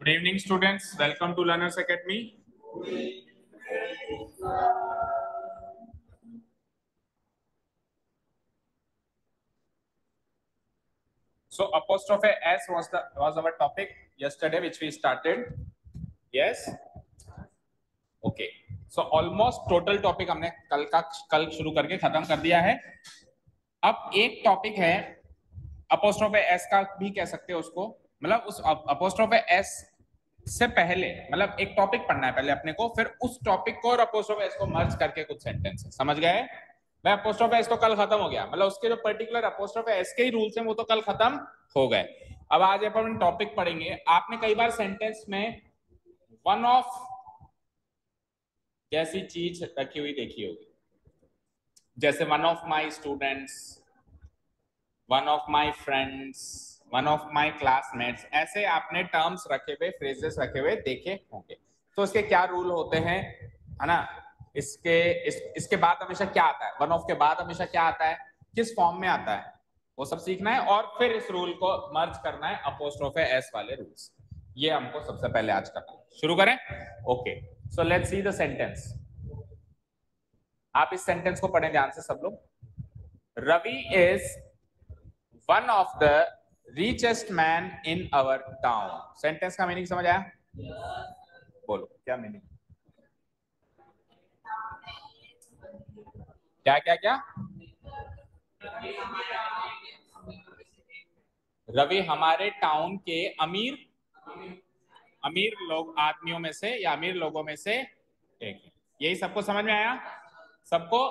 Good evening, students. Welcome to Learners Academy. So apostrophe S was our topic yesterday, which we started. Yes. Okay. So almost total topic हमने कल शुरू करके खत्म कर दिया है. अब एक टॉपिक है अपोस्ट्रोफे एस का भी कह सकते हो उसको, मतलब उस अपोस्ट्रोफे एस से पहले मतलब एक टॉपिक पढ़ना है पहले अपने को, फिर उस टॉपिक को और अपोस्ट्रोफे एस को मर्ज करके कुछ सेंटेंस है. समझ गए? मैं अपोस्ट्रोफे एस तो कल खत्म हो गया, मतलब उसके जो पर्टिकुलर अपोस्ट्रोफे एस के ही रूल्स हैं वो तो कल खत्म हो गए. अब आज अपन टॉपिक पढ़ेंगे. आपने कई बार सेंटेंस में वन ऑफ जैसी चीज रखी हुई देखी होगी, जैसे one of my students, one of my friends, one of my classmates. ऐसे आपने टर्म्स रखे हुए, फ्रेजेस रखे हुए देखे होंगे. तो इसके क्या रूल होते हैं, है ना? इसके बाद हमेशा क्या आता है, वन ऑफ के बाद हमेशा क्या आता है, किस फॉर्म में आता है, वो सब सीखना है. और फिर इस रूल को मर्ज करना है अपोस्ट्रोफे एस वाले रूल्स. ये हमको सबसे पहले आज करना है. शुरू करें? Okay. So let's see the sentence. आप इस सेंटेंस को पढ़ें ध्यान से सब लोग. Ravi is one of the richest man in our town. Sentence का मीनिंग समझ आया? बोलो क्या मीनिंग, क्या क्या क्या? रवि हमारे टाउन के अमीर अमीर लोग आदमियों में से या अमीर लोगों में से एक है. यही सबको समझ में आया? सबको?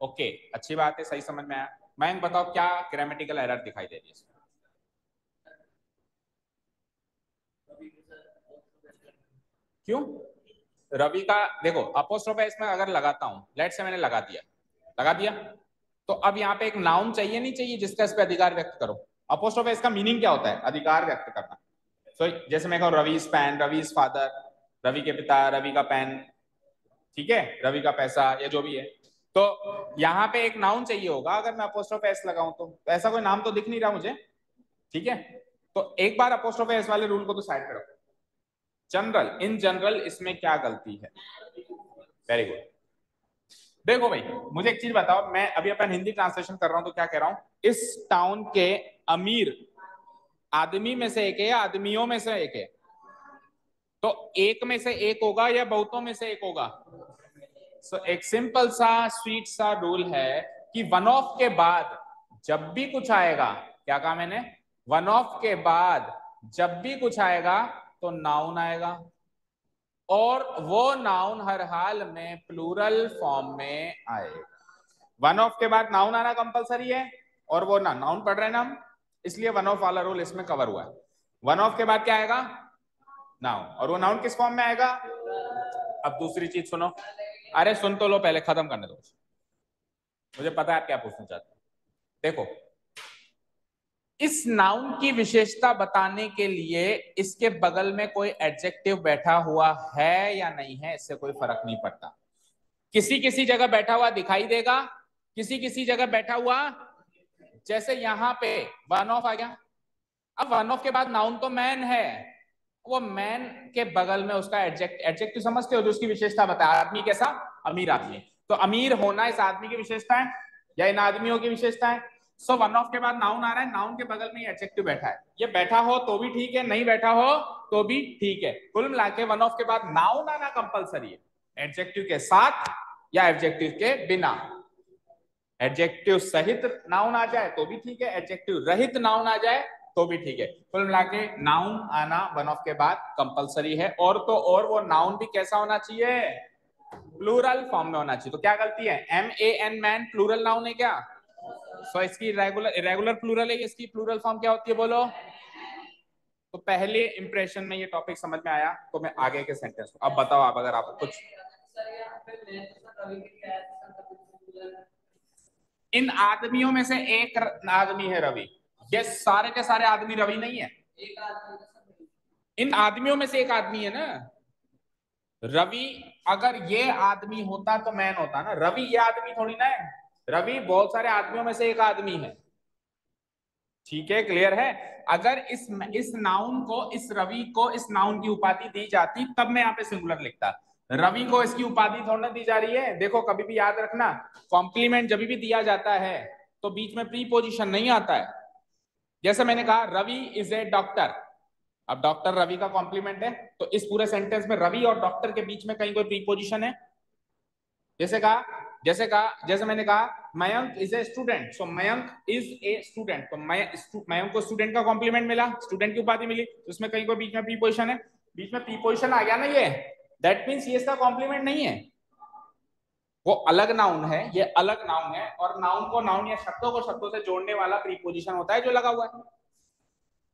ओके, अच्छी बात है, सही समझ में आया. मैं बताओ क्या ग्रामेटिकल एरर दिखाई दे रही है इसमें? क्यों? रवि का देखो अपोस्ट्रोफे इसमें अगर लगाता हूं, लेट से मैंने लगा दिया, तो अब यहाँ पे एक नाउन चाहिए नहीं चाहिए जिसका इस पे अधिकार व्यक्त करो. अपोस्ट्रोफे इसका मीनिंग क्या होता है? अधिकार व्यक्त करना. तो जैसे मैं कहूँ रवि पेन, रवि फादर, रवि के पिता, रवि का पेन, ठीक है, रवि का पैसा, या जो भी है. तो यहाँ पे एक नाउन चाहिए होगा. अगर मैं अपोस्ट्रोफे एस लगाऊं तो ऐसा कोई नाम तो दिख नहीं रहा मुझे. ठीक है, तो एक बार अपोस्ट्रोफे एस वाले रूल को तो साइड पे रखो. जनरल, इन जनरल इसमें क्या गलती है? Very good. देखो भाई, मुझे एक चीज बताओ, मैं अभी अपन हिंदी ट्रांसलेशन कर रहा हूं तो क्या कह रहा हूं? इस टाउन के अमीर आदमी में से एक है या आदमियों में से एक है? तो एक में से एक होगा या बहुतों में से एक होगा? एक सिंपल सा स्वीट सा रूल है कि वन ऑफ के बाद जब भी कुछ आएगा, क्या कहा मैंने? वन ऑफ के बाद जब भी कुछ आएगा तो नाउन आएगा, और वो नाउन हर हाल में प्लूरल फॉर्म में आएगा. वन ऑफ के बाद नाउन आना कंपलसरी है, और वो ना नाउन पढ़ रहे हैं ना हम, इसलिए वन ऑफ वाला रूल इसमें कवर हुआ है. वन ऑफ के बाद क्या आएगा? नाउन. और वो नाउन किस फॉर्म में आएगा? अब दूसरी चीज सुनो. अरे सुन तो लो, पहले खत्म करने दो, मुझे पता है आप क्या पूछना चाहते हो. देखो, इस नाउन की विशेषता बताने के लिए इसके बगल में कोई एडजेक्टिव बैठा हुआ है या नहीं है, इससे कोई फर्क नहीं पड़ता. किसी किसी जगह बैठा हुआ दिखाई देगा, किसी किसी जगह बैठा हुआ, जैसे यहां पे वन ऑफ आ गया. अब वन ऑफ के बाद नाउन तो मैन है, वो मैन के बगल में उसका एडजेक्टिव समझते हो जो उसकी विशेषता बताया. आदमी कैसा? अमीर आदमी. तो अमीर होना इस आदमी की विशेषता है या इन आदमियों की विशेषता है? सो वन ऑफ के बाद नाउन आ रहा है, नाउन के बगल में एडजेक्टिव बैठा है. ये बैठा हो तो भी ठीक है, नहीं बैठा हो तो भी ठीक है. कुल मिला के वन ऑफ के बाद नाउन आना कंपलसरी है, एडजेक्टिव के साथ या एडजेक्टिव के बिना. एडजेक्टिव सहित नाउन आ जाए तो भी ठीक है, एडजेक्टिव रहित नाउन आ जाए तो भी ठीक है. कुल मिला के नाउन आना वन ऑफ के बाद कंपलसरी है. और तो और वो नाउन भी कैसा होना चाहिए? प्लूरल फॉर्म में होना चाहिए. तो क्या गलती है? MAN मैन प्लूरल नाउन है क्या? सो इसकी इरेगुलर प्लूरल है, इसकी प्लूरल फॉर्म क्या होती है बोलो? तो पहले इंप्रेशन में ये टॉपिक समझ में आया, तो मैं आगे के सेंटेंस अब बताओ आप, अगर आप कुछ. इन आदमियों में से एक आदमी है रवि. ये सारे के सारे आदमी रवि नहीं है, इन आदमियों में से एक आदमी है ना रवि. अगर ये आदमी होता तो मैन होता ना. रवि ये आदमी थोड़ी ना है, रवि बहुत सारे आदमियों में से एक आदमी है. ठीक है, क्लियर है। अगर इस नाउन को, इस रवि को इस नाउन की उपाधि दी जाती तब मैं यहाँ पे सिंगुलर लिखता। रवि को इसकी उपाधि थोड़ा दी जा रही है। देखो कभी भी याद रखना, कॉम्प्लीमेंट जब भी दिया जाता है तो बीच में प्रीपोजिशन नहीं आता है। जैसे मैंने कहा रवि इज ए डॉक्टर, अब डॉक्टर रवि का कॉम्प्लीमेंट है, तो इस पूरे सेंटेंस में रवि और डॉक्टर के बीच में कहीं कोई प्रीपोजिशन है? जैसे मैंने कहा Mayank is a student, so Mayank is a student, तो मयंक को स्टूडेंट का कॉम्प्लीमेंट मिला, स्टूडेंट की उपाधि मिली, तो उसमें कहीं कोई बीच में प्रीपोजिशन है? बीच में प्रीपोजिशन आ गया ना ये, दैट मीन्स ये इसका कॉम्प्लीमेंट नहीं है, वो अलग नाउन है, ये अलग नाउन है। और नाउन को नाउन या शब्दों को शब्दों से जोड़ने वाला प्रीपोजिशन होता है जो लगा हुआ है।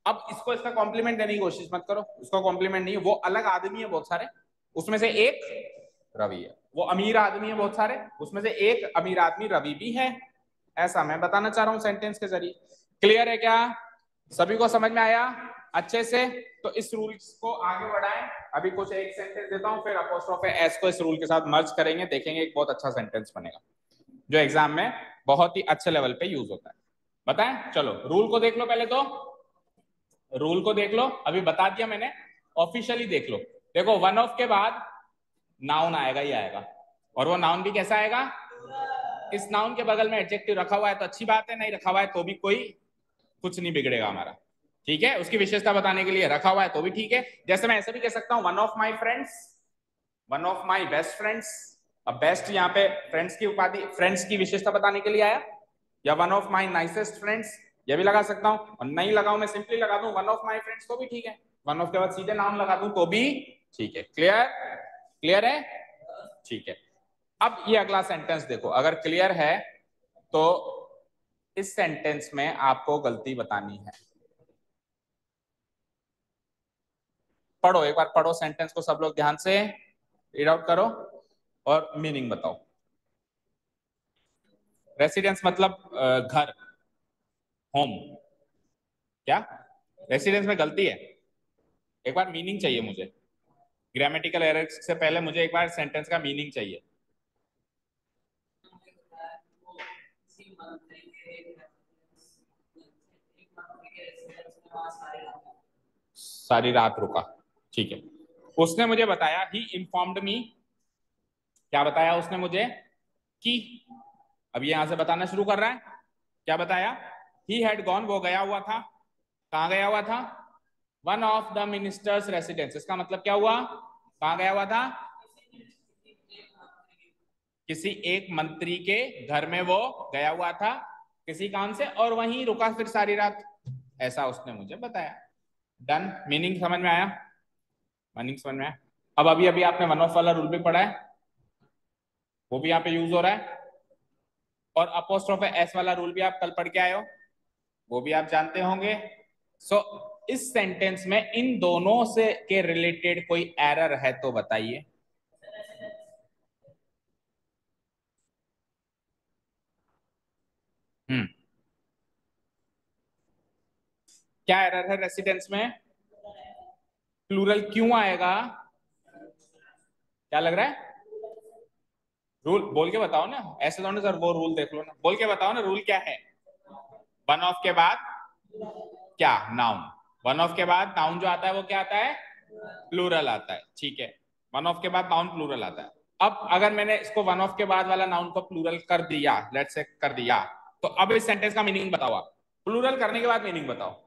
अब इसको इसका कॉम्प्लीमेंट देने की कोशिश मत करो, उसका कॉम्प्लीमेंट नहीं है, वो अलग आदमी है बहुत सारे, उसमें से एक रवि है। वो अमीर आदमी है बहुत सारे, उसमें से एक अमीर आदमी रवि भी है। ऐसा मैं बताना चाह रहा हूं सेंटेंस के जरिए। क्लियर है क्या? सभी को समझ में आया अच्छे से? तो इस रूल को आगे बढ़ाएं। अभी कुछ एक सेंटेंस देता हूं, फिर अपोस्ट्रोफे एस को इस रूल के साथ मर्ज करेंगे, देखेंगे एक बहुत अच्छा सेंटेंस बनेगा जो एग्जाम में बहुत ही अच्छे लेवल पे यूज होता है। बताएं? चलो रूल को देख लो पहले, तो रूल को देख लो, अभी बता दिया मैंने, ऑफिशियली देख लो। देखो वन ऑफ के बाद नाउन आएगा ही आएगा, और वो नाउन भी कैसा आएगा? इस नाउन के बगल में एडजेक्टिव रखा हुआ है तो अच्छी बात है, नहीं रखा हुआ है तो भी कोई कुछ नहीं बिगड़ेगा हमारा। ठीक है, उसकी विशेषता बताने के लिए रखा हुआ है तो भी ठीक है। जैसे मैं ऐसे भी कह सकता हूं one of my friends, one of my best friends. अब बेस्ट यहाँ पे फ्रेंड्स की उपाधि, फ्रेंड्स की विशेषता बताने के लिए आया, या one of my nicest friends ये भी लगा सकता हूं, और नहीं लगाऊं मैं सिंपली लगा दूं वन ऑफ माई फ्रेंड्स तो भी ठीक है, वन ऑफ के बाद सीधे नाम लगा दूं तो भी ठीक है। क्लियर? क्लियर है? ठीक है। अब ये अगला सेंटेंस देखो, अगर क्लियर है तो इस सेंटेंस में आपको गलती बतानी है। पढ़ो एक बार, पढ़ो सेंटेंस को सब लोग ध्यान से रीड आउट करो और मीनिंग बताओ। रेसिडेंस मतलब घर, होम। क्या रेसिडेंस में गलती है? एक बार मीनिंग चाहिए मुझे, ग्रामेटिकल एरर से पहले मुझे एक बार सेंटेंस का मीनिंग चाहिए। सारी रात रुका, ठीक है। उसने मुझे बताया, ही इन्फॉर्म्ड मी, क्या बताया उसने मुझे? कि, अब ये यहां से बताना शुरू कर रहा है। क्या बताया? ही हैड गॉन, वो गया हुआ था। कहाँ गया हुआ था? One of the ministers residence. इसका मतलब क्या हुआ? कहाँ गया हुआ था? किसी एक मंत्री के घर में वो गया हुआ था किसी काम से, और वहीं रुका फिर सारी रात, ऐसा उसने मुझे बताया। डन। मीनिंग समझ में आया? मीनिंग समझ में आया? अब अभी अभी आपने वन ऑफ वाला रूल भी पढ़ा है, वो भी यहाँ पे यूज हो रहा है, और अपोस्ट्रोफे एस वाला रूल भी आप कल पढ़ के आए हो, वो भी आप जानते होंगे। सो इस सेंटेंस में इन दोनों से के रिलेटेड कोई एरर है तो बताइए। क्या एरर है रेसिडेंस में? प्लूरल क्यों आएगा? क्या लग रहा है? रूल बोल के बताओ ना, ऐसे तो नहीं सर वो रूल देख लो ना, बोल के बताओ ना रूल क्या है। वन ऑफ के बाद क्या? नाउन। वन ऑफ के बाद नाउन जो आता है वो क्या आता है? प्लूरल आता है, ठीक है। वन ऑफ के बाद नाउन प्लूरल आता है। अब अगर मैंने इसको वन ऑफ के बाद वाला नाउन को प्लूरल कर दिया, लेट्स से कर दिया, तो अब इस सेंटेंस का मीनिंग बताओ आप। प्लूरल करने के बाद मीनिंग बताओ।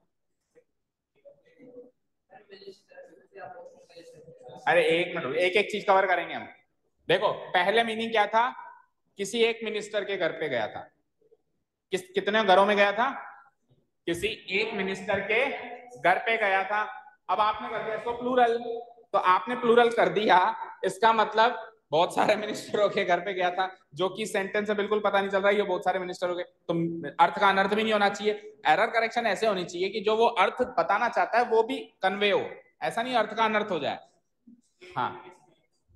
अरे एक मिनट, एक एक चीज कवर करेंगे हम। देखो पहले मीनिंग क्या था? किसी एक मिनिस्टर के घर पे गया था। कितने घरों में गया था? किसी एक मिनिस्टर के घर पे गया था। अब आपने कर दिया इसको प्लूरल, तो आपने प्लूरल कर दिया, इसका मतलब बहुत सारे मिनिस्टरों के घर पे गया था, जो कि सेंटेंस से बिल्कुल पता नहीं चल रहा है ये बहुत सारे मिनिस्टरों के, तो अर्थ का अनर्थ भी नहीं होना चाहिए। एरर करेक्शन ऐसे होनी चाहिए कि जो वो अर्थ बताना चाहता है वो भी कन्वे हो, ऐसा नहीं अर्थ का अनर्थ हो जाए। हाँ।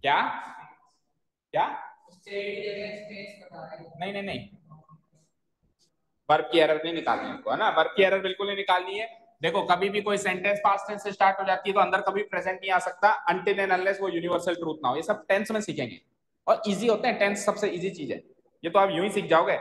क्या? क्या? नहीं नहीं नहीं, वर्ब की एरर नहीं निकालनी है ना, वर्ब की एरर बिल्कुल नहीं निकालनी है। देखो कभी भी कोई सेंटेंस पास्ट टेंस से स्टार्ट हो जाती है तो अंदर कभी प्रेजेंट नहीं आ सकता अनटिल एंड अनलेस वो यूनिवर्सल ट्रूथ ना हो। ये सब टेंस में सीखेंगे, और इजी होते हैं, टेंस सबसे इजी चीज है। ये तो आप यूं ही सीख जाओगे।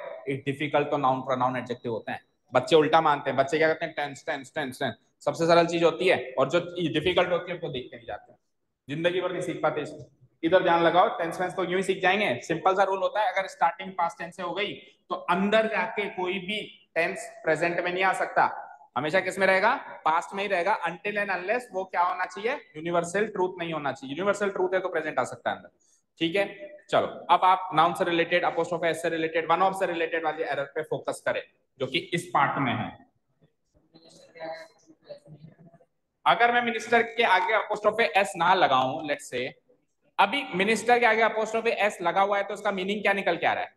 डिफिकल्ट तो नाउन प्रोनाउन एडजेक्टिव होते हैं, बच्चे उल्टा मानते हैं, बच्चे क्या करते हैं, टेंस टेंस टेंस टेंस, सबसे सरल चीज होती है, और जो डिफिकल्ट होती है उसको देख के नहीं जाते हैं, जिंदगी भर नहीं सीख पाते इसको। इधर ध्यान लगाओ, टेंस वेंस तो यूं ही सीख जाएंगे। सिंपल सा रूल होता है, अगर स्टार्टिंग पास्ट टेंस से हो गई तो अंदर जाके कोई भी टेंस प्रेजेंट में नहीं आ सकता, हमेशा किस में रहेगा, पास्ट में ही रहेगा, अनटिल एंड अनलेस वो क्या होना चाहिए, यूनिवर्सल ट्रूथ नहीं होना चाहिए। यूनिवर्सल ट्रूथ है तो प्रेजेंट आ सकता है अंदर। ठीक है, चलो अब आप नाउन से रिलेटेड, अपोस्ट्रोफी एस से रिलेटेड, वन ऑफ से रिलेटेड वाली एरर पे फोकस करें जो कि इस पार्ट में है। अगर मैं मिनिस्टर के आगे अपोस्ट्रोफी एस ना लगाऊं, लेट्स से अभी मिनिस्टर के आगे अपोस्ट्रोफी एस लगा हुआ है तो उसका मीनिंग क्या निकल के आ रहा है,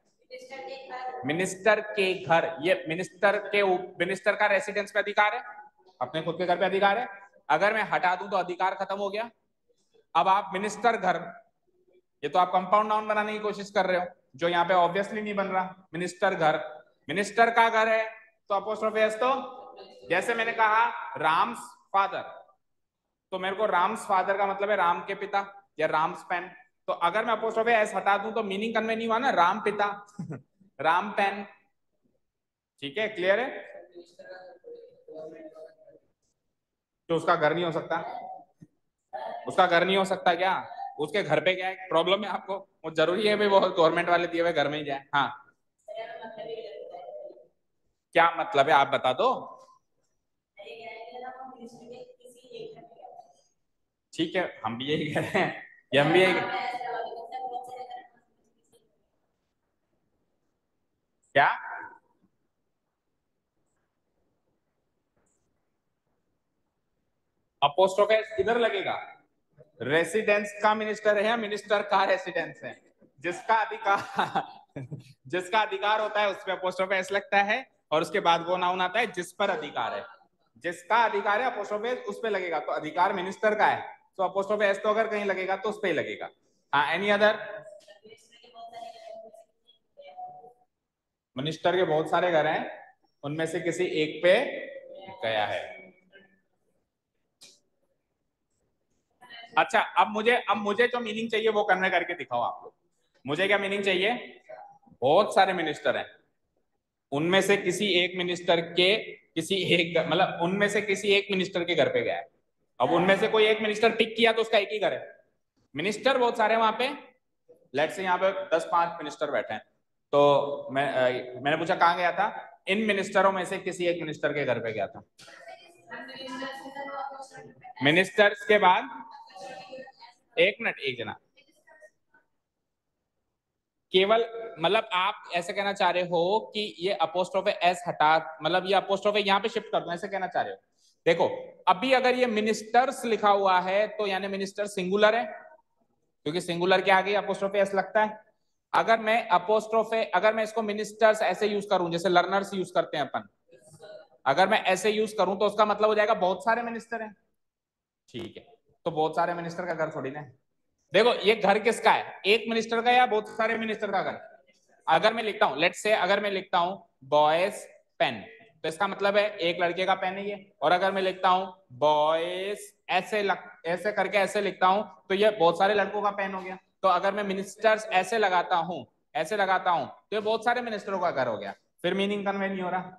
मिनिस्टर के घर। ये मिनिस्टर का रेसिडेंस पे अधिकार है, अपने खुद के घर पे अधिकार है। अगर मैं हटा दूं तो अधिकार खत्म हो गया। अब आप मिनिस्टर घर, ये तो आप कंपाउंड नाउन बनाने की कोशिश कर रहे हो जो यहाँ पे ऑब्वियसली नहीं बन रहा। मिनिस्टर घर, मिनिस्टर का घर है तो अपोस्ट्रोफी एस, तो जैसे मैंने कहा राम्स फादर, तो मेरे को राम्स फादर का मतलब है राम के पिता या राम्स पेन। तो अगर मैं अपोस्ट्रोफी एस हटा दूं तो मीनिंग कन्वे नहीं हुआ ना, राम पिता राम पेन। ठीक है, क्लियर है। तो उसका घर नहीं हो सकता, उसका घर नहीं हो सकता क्या, उसके घर पे क्या है प्रॉब्लम है आपको, वो जरूरी है भाई वो गवर्नमेंट वाले दिए हुए घर में ही जाए। हाँ, क्या मतलब है आप बता दो। ठीक है, हम भी यही कह रहे हैं, ये हम भी यही, क्या अपोस्ट्रोफे इधर लगेगा, रेसिडेंस का मिनिस्टर है या मिनिस्टर का रेसिडेंस है, जिसका अधिकार जिसका अधिकार होता है उस पर अपोस्ट्रोफे एस लगता है, और उसके बाद वो नाउन आता है जिस पर अधिकार है, जिसका अधिकार है अपोस्ट्रोफे एस उस पे लगेगा। तो अधिकार मिनिस्टर का है तो अपोस्ट्रोफे एस तो अगर कहीं लगेगा तो उस पे ही लगेगा। हाँ, एनी अदर, मिनिस्टर के बहुत सारे घर हैं, उनमें से किसी एक पे गया है। अच्छा, अब मुझे जो मीनिंग चाहिए वो कन्वे करके दिखाओ आप लोग। मुझे क्या मीनिंग चाहिए, बहुत सारे मिनिस्टर हैं, उनमें से किसी एक मिनिस्टर के, किसी एक मतलब उनमें से किसी एक मिनिस्टर के घर पे गया है। अब उनमें से कोई एक मिनिस्टर टिक किया तो उसका एक ही घर है, मिनिस्टर बहुत सारे वहां पे। लेट से यहाँ पे 10-5 मिनिस्टर बैठे हैं, तो मैंने पूछा कहाँ गया था, इन मिनिस्टरों में से किसी एक मिनिस्टर के घर पे गया था। मिनिस्टर्स के बाद, एक मिनट, एक जना, केवल मतलब आप ऐसे कहना चाह रहे हो कि ये अपोस्ट्रोफे एस हटा, मतलब ये अपोस्ट्रोफे यहाँ पे शिफ्ट कर दो, ऐसे कहना चाह रहे हो। देखो, अभी अगर ये मिनिस्टर्स लिखा हुआ है तो यानी मिनिस्टर सिंगुलर है, क्योंकि सिंगुलर के आगे अपोस्ट्रोफे एस लगता है। अगर मैं इसको मिनिस्टर्स ऐसे यूज करूं जैसे लर्नर्स यूज करते हैं अपन, अगर मैं ऐसे यूज करूं तो उसका मतलब हो जाएगा बहुत सारे मिनिस्टर हैं। ठीक है, तो बहुत सारे मिनिस्टर का घर थोड़ी ना है। देखो, ये घर किसका है, एक मिनिस्टर का या बहुत सारे मिनिस्टर का घर। अगर मैं लिखता हूं, लेट्स से अगर मैं लिखता हूं बॉयज पेन, तो इसका मतलब है एक लड़के का पेन है ये। और अगर मैं लिखता हूं बॉयज ऐसे करके ऐसे लिखता हूं तो ये बहुत सारे लड़कों का पेन हो गया। तो अगर मैं मिनिस्टर्स ऐसे लगाता हूं, ऐसे लगाता हूं, तो ये बहुत सारे मिनिस्टरों का घर हो गया। फिर मीनिंग कन्वे नहीं हो रहा,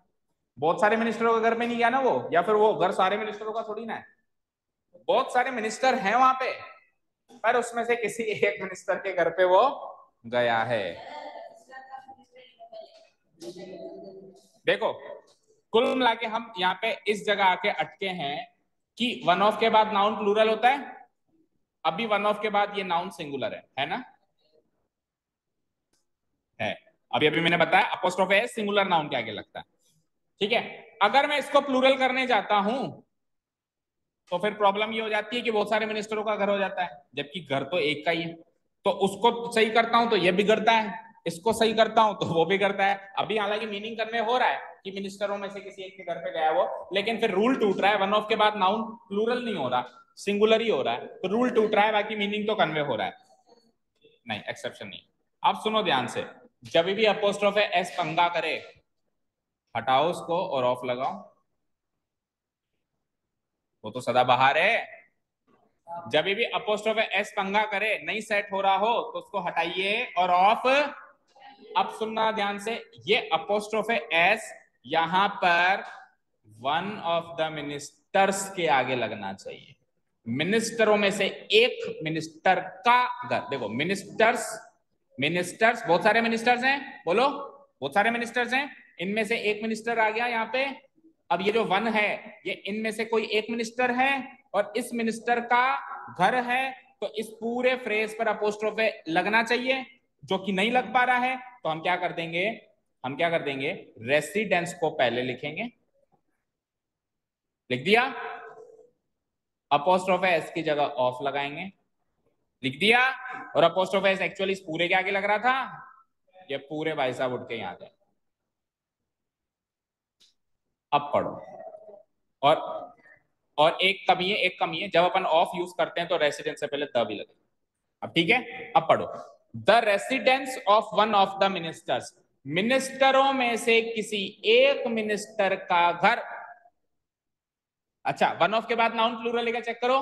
बहुत सारे मिनिस्टरों का घर में नहीं गया ना वो, या फिर वो घर सारे मिनिस्टरों का थोड़ी ना है। बहुत सारे मिनिस्टर हैं वहां पे, पर उसमें से किसी एक मिनिस्टर के घर पे वो गया है। देखो, कुल मिला के हम यहाँ पे इस जगह आके अटके हैं कि वन ऑफ के बाद नाउन प्लूरल होता है, अभी वन ऑफ के बाद ये नाउन सिंगुलर है ना, है। अभी अभी मैंने बताया अपोस्ट्रोफे है सिंगुलर नाउन के आगे लगता है। ठीक है, अगर मैं इसको प्लूरल करने जाता हूं तो फिर प्रॉब्लम ये हो जाती है कि बहुत सारे मिनिस्टरों का घर हो जाता है, जबकि घर तो एक का ही है। तो उसको सही करता हूं तो ये बिगड़ता है, इसको सही करता हूं तो वो बिगड़ता है। अभी हालांकि मीनिंग कन्वे हो रहा है कि मिनिस्टरों में से किसी एक के घर पे गया वो, लेकिन फिर रूल टूट रहा है, वन ऑफ के बाद नाउन प्लूरल नहीं हो रहा, सिंगुलर ही हो रहा है, तो रूल टूट रहा है, बाकी मीनिंग तो कन्वे हो रहा है। नहीं, एक्सेप्शन नहीं। अब सुनो ध्यान से, जब भी अपोस्ट्रोफे एस पंगा करे, हटाओ उसको और ऑफ लगाओ, वो तो सदाबहार है। जब भी अपोस्ट्रोफे एस पंगा करे, नहीं सेट हो रहा हो तो उसको हटाइए और ऑफ। अब सुनना ध्यान से, ये अपोस्ट्रोफे एस यहां पर वन ऑफ द मिनिस्टर्स के आगे लगना चाहिए। मिनिस्टरों में से एक मिनिस्टर का घर। देखो मिनिस्टर्स, मिनिस्टर्स बहुत सारे मिनिस्टर्स हैं, बोलो बहुत सारे मिनिस्टर्स हैं, इनमें से एक मिनिस्टर आ गया यहाँ पे। अब ये जो वन है ये इनमें से कोई एक मिनिस्टर है और इस मिनिस्टर का घर है, तो इस पूरे फ्रेज पर अपोस्ट्रोफे लगना चाहिए, जो कि नहीं लग पा रहा है। तो हम क्या कर देंगे, हम क्या कर देंगे, रेसिडेंस को पहले लिखेंगे। लिख दिया, अपोस्ट्रोफे एस की जगह ऑफ लगाएंगे, लिख दिया। और अपोस्ट्रोफे एस एक्चुअली इस पूरे के आगे लग रहा था, ये पूरे भाई साहब उठ के यहां गए। अब पढ़ो। और एक कमी है, एक कमी है, जब अपन ऑफ यूज करते हैं तो रेसिडेंस से पहले द भी लगे। अब ठीक है, अब पढ़ो। The residence of one of the ministers, मिनिस्टरों में से किसी एक मिनिस्टर का घर। अच्छा, वन ऑफ के बाद नाउन प्लूरल लेकर चेक करो,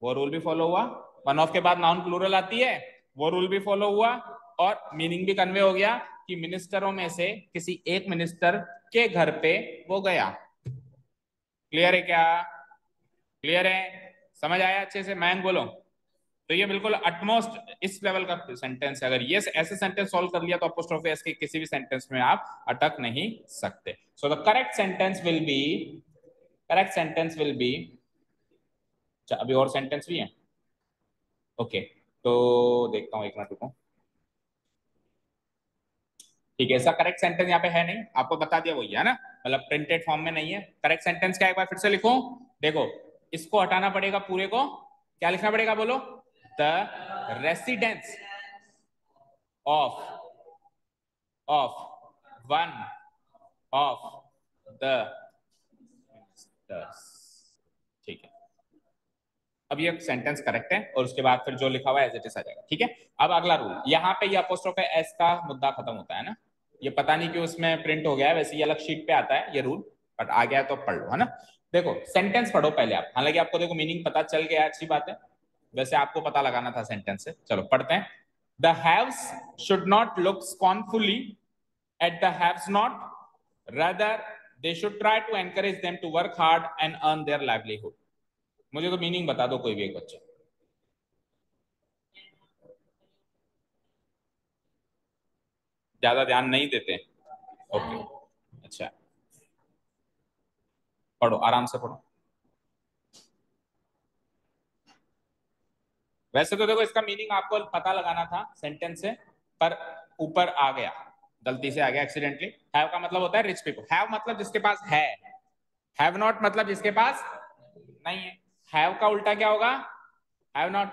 वो रूल भी फॉलो हुआ। वन ऑफ के बाद नाउन प्लूरल आती है, वो रूल भी फॉलो हुआ, और मीनिंग भी कन्वे हो गया कि मिनिस्टरों में से किसी एक मिनिस्टर के घर पे वो गया। क्लियर है क्या? क्लियर है? समझ आया अच्छे से? मैं बोलो तो ये बिल्कुल अटमोस्ट इस लेवल का सेंटेंस है। अगर ये ऐसे सेंटेंस सॉल्व कर लिया तो अपोस्ट्रोफी एस के किसी भी सेंटेंस में आप अटक नहीं सकते। So the correct sentence will be, correct sentence will be, अभी और सेंटेंस भी है। ओके तो देखता हूं, एक मिनट रुको। ठीक है, इसका करेक्ट सेंटेंस यहाँ पे है नहीं, आपको बता दिया वही है ना, मतलब प्रिंटेड फॉर्म में नहीं है। करेक्ट सेंटेंस क्या, एक बार फिर से लिखो। देखो इसको हटाना पड़ेगा पूरे को, क्या लिखना पड़ेगा बोलो? The residence of one of the ministers. ठीक है, अब ये सेंटेंस करेक्ट है और उसके बाद फिर जो लिखा हुआ है एज इट इज आ जाएगा। ठीक है, अब अगला रूल, यहाँ पे ये अपोस्ट्रोफ एस का मुद्दा खत्म होता है ना। ये पता नहीं क्यों उसमें प्रिंट हो गया है, वैसे ये अलग शीट पे आता है ये रूल, बट आ गया तो पढ़ लो, है ना। देखो सेंटेंस पढ़ो पहले आप, हालांकि आपको देखो मीनिंग पता चल गया, अच्छी बात है, वैसे आपको पता लगाना था सेंटेंस से। चलो पढ़ते हैं। The haves should not look scornfully at the haves not, rather they should try to encourage them to work hard and earn their livelihood। मुझे तो मीनिंग बता दो कोई भी एक बच्चा। ज्यादा ध्यान नहीं देते? ओके अच्छा, पढ़ो आराम से पढ़ो। वैसे तो देखो इसका मीनिंग आपको पता लगाना था सेंटेंस से, पर ऊपर आ गया, गलती से आ गया एक्सीडेंटली। हैव का मतलब होता है रिच पीपल, हैव मतलब जिसके पास है, हैव नॉट मतलब जिसके पास नहीं है। हैव का उल्टा क्या होगा? Have not.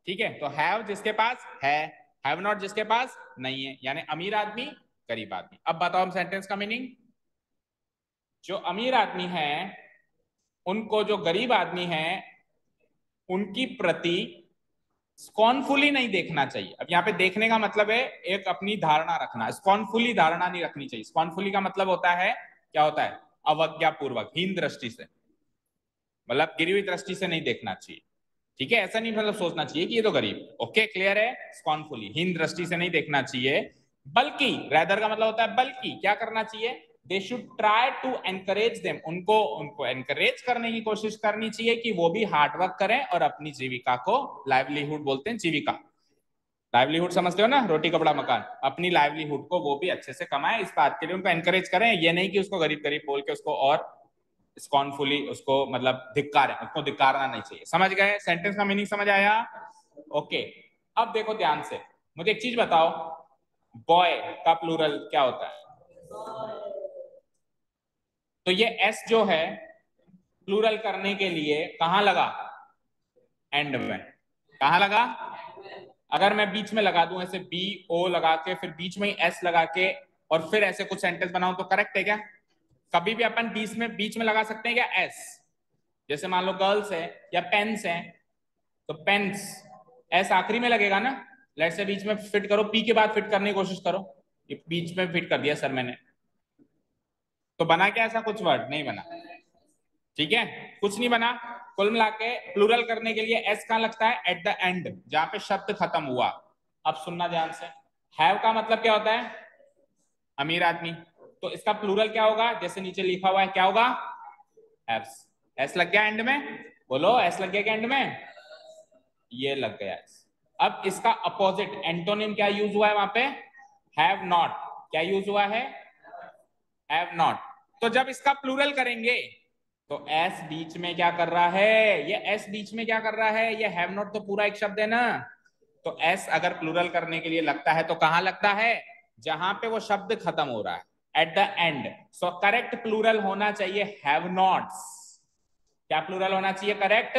ठीक है, तो हैव जिसके पास है, हैव नॉट जिसके पास नहीं है, यानी अमीर आदमी गरीब आदमी। अब बताओ हम सेंटेंस का मीनिंग। जो अमीर आदमी है उनको जो गरीब आदमी है उनकी प्रति स्कॉर्नफुली नहीं देखना चाहिए। अब यहाँ पे देखने का मतलब है एक अपनी धारणा रखना, स्कॉर्नफुली धारणा नहीं रखनी चाहिए। स्कॉर्नफुली का मतलब होता है, क्या होता है? अवज्ञापूर्वक, हीन दृष्टि से, मतलब गिरी हुई दृष्टि से नहीं देखना चाहिए। ठीक है, ऐसा नहीं मतलब सोचना चाहिए कि ये तो गरीब। ओके क्लियर है? स्कॉर्नफुली, हीन दृष्टि से नहीं देखना चाहिए। बल्कि, रैदर का मतलब होता है बल्कि क्या करना चाहिए? They should try to encourage them, उनको उनको एनकरेज करने की कोशिश करनी चाहिए कि वो भी हार्डवर्क करें और अपनी जीविका को, लाइवलीहुड बोलते हैं जीविका, लाइवलीहुड समझते हो ना, रोटी कपड़ा मकान, अपनी लाइवलीहुड को वो भी अच्छे से कमाए, इस बात के लिए उनको एनकरेज करें। ये नहीं कि उसको गरीब गरीब बोल के उसको और स्कॉर्नफुली उसको मतलब धिक्कार, उसको धिक्कारना नहीं चाहिए। समझ गए? सेंटेंस का मीनिंग समझ आया? ओके, अब देखो ध्यान से, मुझे एक चीज बताओ, बॉय का प्लूरल क्या होता है? तो ये एस जो है प्लूरल करने के लिए कहां लगा? एंड में। कहां लगा? अगर मैं बीच में लगा दूं ऐसे बी ओ लगा के, फिर बीच में ही एस लगा के, और फिर ऐसे कुछ सेंटेंस बनाऊं तो करेक्ट है क्या? कभी भी अपन बीच में लगा सकते हैं क्या एस? जैसे मान लो गर्ल्स है या पेन्स है, तो पेन्स एस आखिरी में लगेगा ना। लेट से बीच में फिट करो, पी के बाद फिट करने की कोशिश करो, ये बीच में फिट कर दिया सर मैंने, तो बना क्या? ऐसा कुछ वर्ड नहीं बना। ठीक है, कुछ नहीं बना। कुल मिला के प्लूरल करने के लिए एस कहां लगता है? एट द एंड, जहां पे शब्द खत्म हुआ। अब सुनना ध्यान से, हैव का मतलब क्या होता है? अमीर आदमी। तो इसका प्लूरल क्या होगा, जैसे नीचे लिखा हुआ है क्या होगा, हैव्स। एस लग गया एंड में, बोलो एस लग गया क्या एंड में, ये लग गया एस। अब इसका अपोजिट एंटोनिम क्या यूज हुआ है वहां पे, हैव नॉट। क्या यूज हुआ है, हैव नॉट। तो जब इसका प्लूरल करेंगे तो एस बीच में क्या कर रहा है, ये एस बीच में क्या कर रहा है, ये हैव नॉट तो पूरा एक शब्द है ना, तो एस अगर प्लूरल करने के लिए लगता है तो कहां लगता है, जहां पे वो शब्द खत्म हो रहा है, at the end. So correct plural होना चाहिए हैव नॉट्स। क्या प्लूरल होना चाहिए करेक्ट,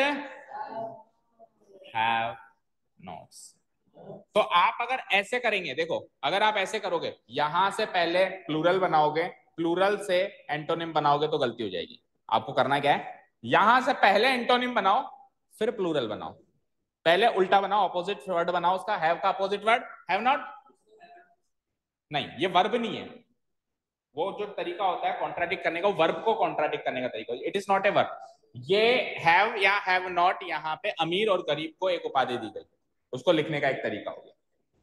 हैव नॉट्स। तो आप अगर ऐसे करेंगे, देखो अगर आप ऐसे करोगे, यहां से पहले प्लूरल बनाओगे, प्लूरल से एंटोनिम बनाओगे तो गलती हो जाएगी। आपको करना क्या है, यहां से पहले एंटोनिम बनाओ फिर प्लूरल बनाओ, पहले उल्टा बनाओ, अपोजिट वर्ड बनाओ उसका, हैव का अपोजिट वर्ड हैव नॉट। नहीं, ये वर्ब नहीं है, वो जो तरीका होता है कॉन्ट्राडिक्ट करने का, वर्ब को कॉन्ट्राडिक्ट करने का तरीका, it is not a verb. ये हैव या हैव नॉट यहाँ पे अमीर और गरीब को एक उपाधि दी गई, उसको लिखने का एक तरीका हो गया,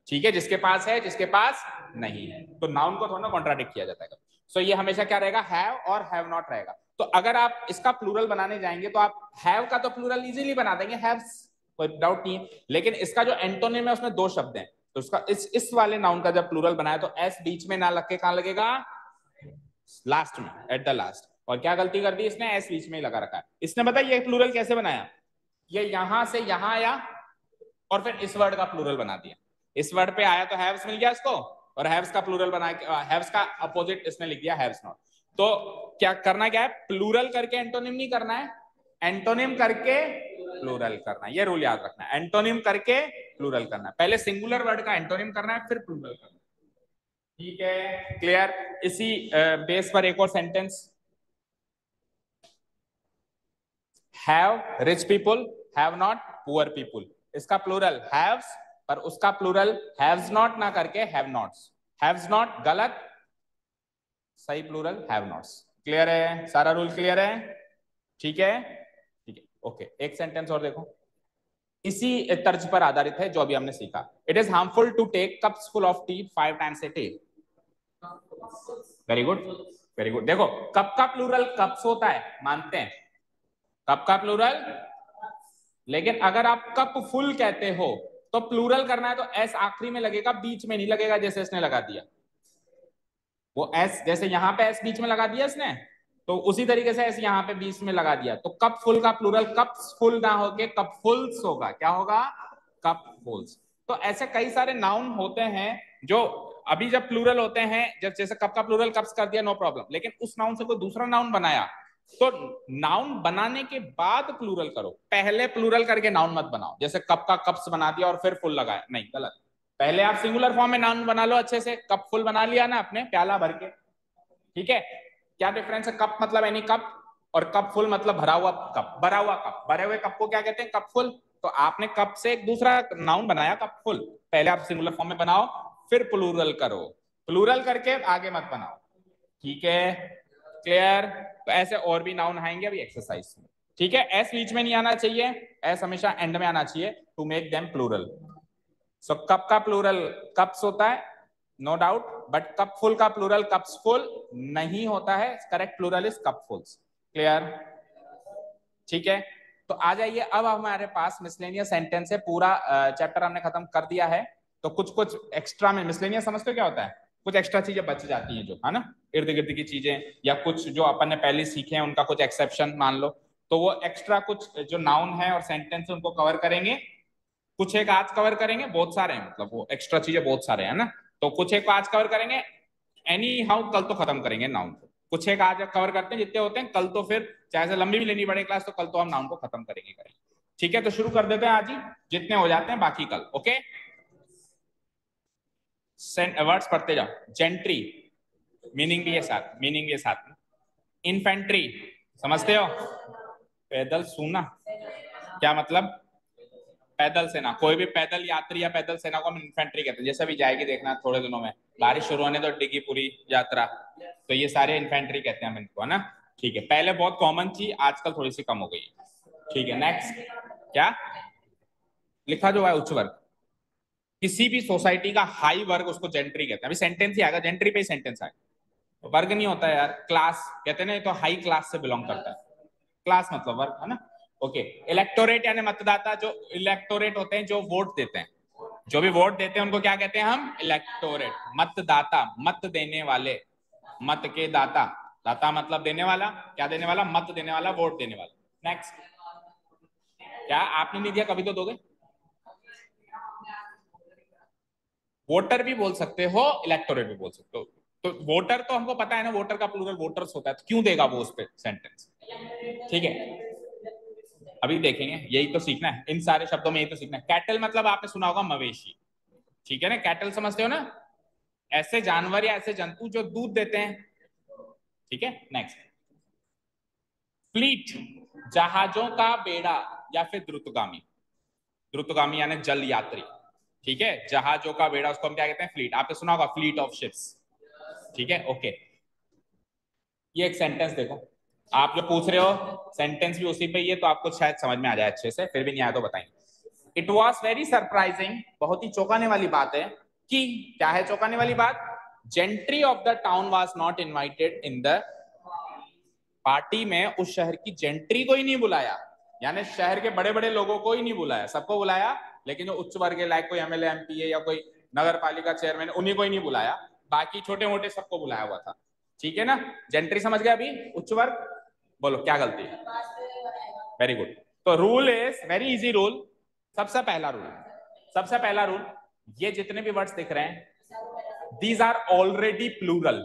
ठीक है, जिसके पास है जिसके पास नहीं है, तो नाउन को थोड़ा कॉन्ट्राडिक्ट किया जाता है। सो ये हमेशा क्या रहेगा, हैव और हैव नॉट रहेगा। तो अगर आप इसका प्लूरल बनाने जाएंगे तो आप हैव का तो प्लूरल इजीली बना देंगे, हैव्स, कोई डाउट नहीं है, लेकिन इसका जो एंटोनिम है उसमें दो शब्द हैं, तो इसका इस वाले नाउन का जब प्लूरल बनाया तो एस बीच में ना लग के कहां लगेगा, लास्ट में, एट द लास्ट। और क्या गलती कर दी इसने, एस बीच में ही लगा रखा है। इसने बताया ये प्लूरल कैसे बनाया, ये यहां से यहां आया और फिर इस वर्ड का प्लूरल बना दिया, इस वर्ड पे आया तो हैव्स मिल गया इसको, और हैव्स का प्लूरल बना के हैव्स का अपोजिट इसने लिख दिया हैव्स नॉट। तो क्या करना, क्या है, प्लूरल करके एंटोनिम नहीं करना है, एंटोनिम करके प्लूरल करना है, ये रूल याद रखना है, एंटोनिम करके प्लूरल करना है, पहले सिंगुलर वर्ड का एंटोनिम करना है फिर प्लूरल करना है, ठीक है, क्लियर। इसी बेस पर एक और sentence, have rich people, have not poor people, इसका प्लूरल हैव्स, पर उसका प्लूरल हैव्स नॉट ना करके हैव नॉट्स, हैव्स नॉट गलत, सही प्लूरल हैव नॉट्स। क्लियर है, सारा रूल क्लियर है, ठीक है, ठीक है, ओके। एक सेंटेंस और देखो, इसी तर्ज पर आधारित है जो अभी हमने सीखा। It is harmful to take cups full of tea 5 times a day. Very good, very good. देखो कप का प्लूरल कप्स होता है, मानते हैं, कप का प्लूरल, लेकिन अगर आप कप फुल कहते हो तो प्लूरल करना है तो एस आखिरी में लगेगा, बीच में नहीं लगेगा जैसे इसने लगा दिया, वो एस जैसे यहाँ पे एस बीच में लगा दिया इसने, तो उसी तरीके से एस यहाँ पे बीच में लगा दिया, तो कप फुल का प्लूरल कप्स फुल ना होके कप फुल्स होगा, क्या होगा, कप फुल्स। तो ऐसे कई सारे नाउन होते हैं जो अभी जब प्लूरल होते हैं, जब जैसे कप का प्लूरल कप्स कर दिया नो प्रॉब्लम, लेकिन उस नाउन से कोई दूसरा नाउन बनाया तो नाउन बनाने के बाद प्लूरल करो, पहले प्लूरल करके नाउन मत बनाओ, जैसे कप का कप्स बना दिया और फिर फुल लगाया, नहीं, गलत। पहले आप सिंगुलर फॉर्म में नाउन बना लो अच्छे से, कप फुल बना लिया ना आपने प्याला भर के, ठीक है। क्या डिफरेंस है, कप मतलब एनी कप और कप फुल मतलब भरा हुआ कप, भरा हुआ कप, भरे हुए कप को क्या कहते हैं, कप फुल। तो आपने कप से एक दूसरा नाउन बनाया कप फुल, पहले आप सिंगुलर फॉर्म में बनाओ फिर प्लूरल करो, प्लूरल करके आगे मत बनाओ, ठीक है, क्लियर। तो ऐसे और भी नाउन आएंगे अभी एक्सरसाइज में, ठीक है। एस बीच में नहीं आना चाहिए, एस हमेशा एंड में आना चाहिए to make them plural. So cup का प्लूरल कप्स होता है, no doubt, but cup full का प्लूरल कप्स फुल नहीं होता है, correct plural is cup fulls. Clear, ठीक है। तो आ जाइए, अब हमारे पास मिसलेनियस सेंटेंस है, पूरा चैप्टर हमने खत्म कर दिया है, तो कुछ कुछ एक्स्ट्रा में, मिसलेनियस समझते हो क्या होता है, कुछ एक्स्ट्रा चीजें बच जाती हैं जो है ना, इर्द गिर्द की चीजें, या कुछ जो अपन ने पहले सीखे हैं उनका कुछ एक्सेप्शन मान लो, तो वो एक्स्ट्रा कुछ जो नाउन है और सेंटेंस है उनको कवर करेंगे, कुछ एक आज कवर करेंगे, बहुत सारे हैं, मतलब वो एक्स्ट्रा चीजें बहुत सारे हैं ना, तो कुछ एक आज कवर करेंगे, एनी हाउ कल तो खत्म करेंगे नाउन को, कुछ एक आज कवर करते हैं जितने होते हैं, कल तो फिर चाहे से लंबी भी लेनी पड़े क्लास तो कल तो हम नाउन को खत्म करेंगे, ठीक है। तो शुरू कर देते हैं आज ही, जितने हो जाते हैं बाकी कल, ओके। वर्ड्स पढ़ते जाओ, जेंट्री, मीनिंग भी है साथ, मीनिंग भी है साथ में, इन्फेंट्री, समझते हो, पैदल सूना, क्या मतलब, पैदल सेना, कोई भी पैदल यात्री या पैदल सेना को हम इन्फेंट्री कहते हैं, जैसे भी जाएगी देखना थोड़े दिनों में, बारिश शुरू होने तो डिगी पूरी यात्रा, तो ये सारे इन्फेंट्री कहते हैं हम इनको, है ना, ठीक है। पहले बहुत कॉमन थी, आजकल थोड़ी सी कम हो गई, ठीक है। नेक्स्ट, क्या लिखा जो है, उच्च वर्ग, किसी भी सोसाइटी का हाई वर्ग उसको जेंट्री कहते हैं, अभी सेंटेंस ही आएगा, जेंट्री पे ही सेंटेंस आएगा, वर्ग नहीं होता है यार, क्लास कहते हैं ना, ये तो हाई क्लास से बिलोंग करता है, क्लास मतलब वर्ग है ना। ओके, इलेक्टोरेट यानी मतदाता, जो इलेक्टोरेट होते हैं जो वोट देते हैं, जो भी वोट देते हैं उनको क्या कहते हैं हम, इलेक्टोरेट। मतदाता, मत देने वाले, मत के दाता, दाता मतलब देने वाला, क्या देने वाला, मत देने वाला, वोट देने वाला। नेक्स्ट, क्या आपने नहीं दिया कभी तो दोगे। वोटर भी बोल सकते हो, इलेक्टोरेट भी बोल सकते हो। तो वोटर तो हमको पता है ना, वोटर का प्लूरल वोटर्स होता है, तो क्यों देगा वो उस पे सेंटेंस। ठीक है, अभी देखेंगे, यही तो सीखना है, इन सारे शब्दों में यही तो सीखना है। कैटल मतलब आपने सुना होगा मवेशी, ठीक है ना, कैटल समझते हो ना, ऐसे जानवर या ऐसे जंतु जो दूध देते हैं। ठीक है, नेक्स्ट, फ्लीट, जहाजों का बेड़ा या फिर द्रुतगामी, द्रुतगामी यानी जल यात्री। ठीक है, जहाजों का बेड़ा उसको हम क्या कहते हैं, फ्लीट। आपने सुना होगा फ्लीट ऑफ शिप्स। ठीक है, ओके। ये एक सेंटेंस देखो, आप जो पूछ रहे हो सेंटेंस भी उसी पे ही है, तो आपको शायद समझ में आ जाए अच्छे से, फिर भी नहीं आया तो बताएंगे। इट वॉज वेरी सरप्राइजिंग, बहुत ही चौंकाने वाली बात है कि, क्या है चौंकाने वाली बात, gentry of the town was not invited in the party में, उस शहर की जेंट्री को ही नहीं बुलाया, यानी शहर के बड़े बड़े लोगों को ही नहीं बुलाया, सबको बुलाया, लेकिन जो उच्च वर्ग के लायक कोई एमएलए एमपी है या कोई नगर पालिका चेयरमैन, उन्हीं को ही नहीं बुलाया, बाकी छोटे मोटे सबको बुलाया हुआ था। ठीक है ना, जेंट्री समझ गया अभी, उच्च वर्ग। बोलो क्या गलती है, वेरी गुड। तो rule is very easy rule, सबसे पहला रूल, सबसे पहला रूल, ये जितने भी वर्ड्स दिख रहे हैं दीज आर ऑलरेडी प्लूरल।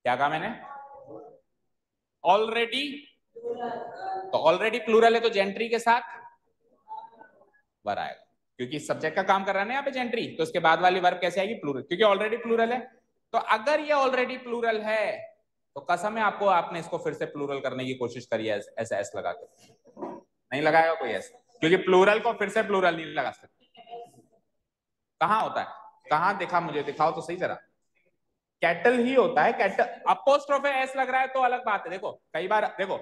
क्या कहा मैंने, ऑलरेडी, तो ऑलरेडी प्लूरल है तो जेंट्री के साथ वर आएगा, क्योंकि सब्जेक्ट का काम कर रहा है ना यहाँ पे जेंट्री, तो उसके बाद वाली वर्ब कैसे आएगी, प्लूरल, क्योंकि ऑलरेडी प्लूरल है। तो अगर ये ऑलरेडी प्लूरल है तो कसम है आपको, आपने इसको फिर से प्लूरल करने की कोशिश करी है ऐसे एस लगा के, नहीं लगाएगा कोई एस, क्योंकि प्लूरल को फिर से प्लूरल नहीं लगा सकते। कहाँ होता है, कहाँ देखा, मुझे दिखाओ तो सही जरा। कैटल ही होता है, कैटल, अपोस्ट्रोफे एस लग रहा है तो अलग बात है। देखो कई बार, देखो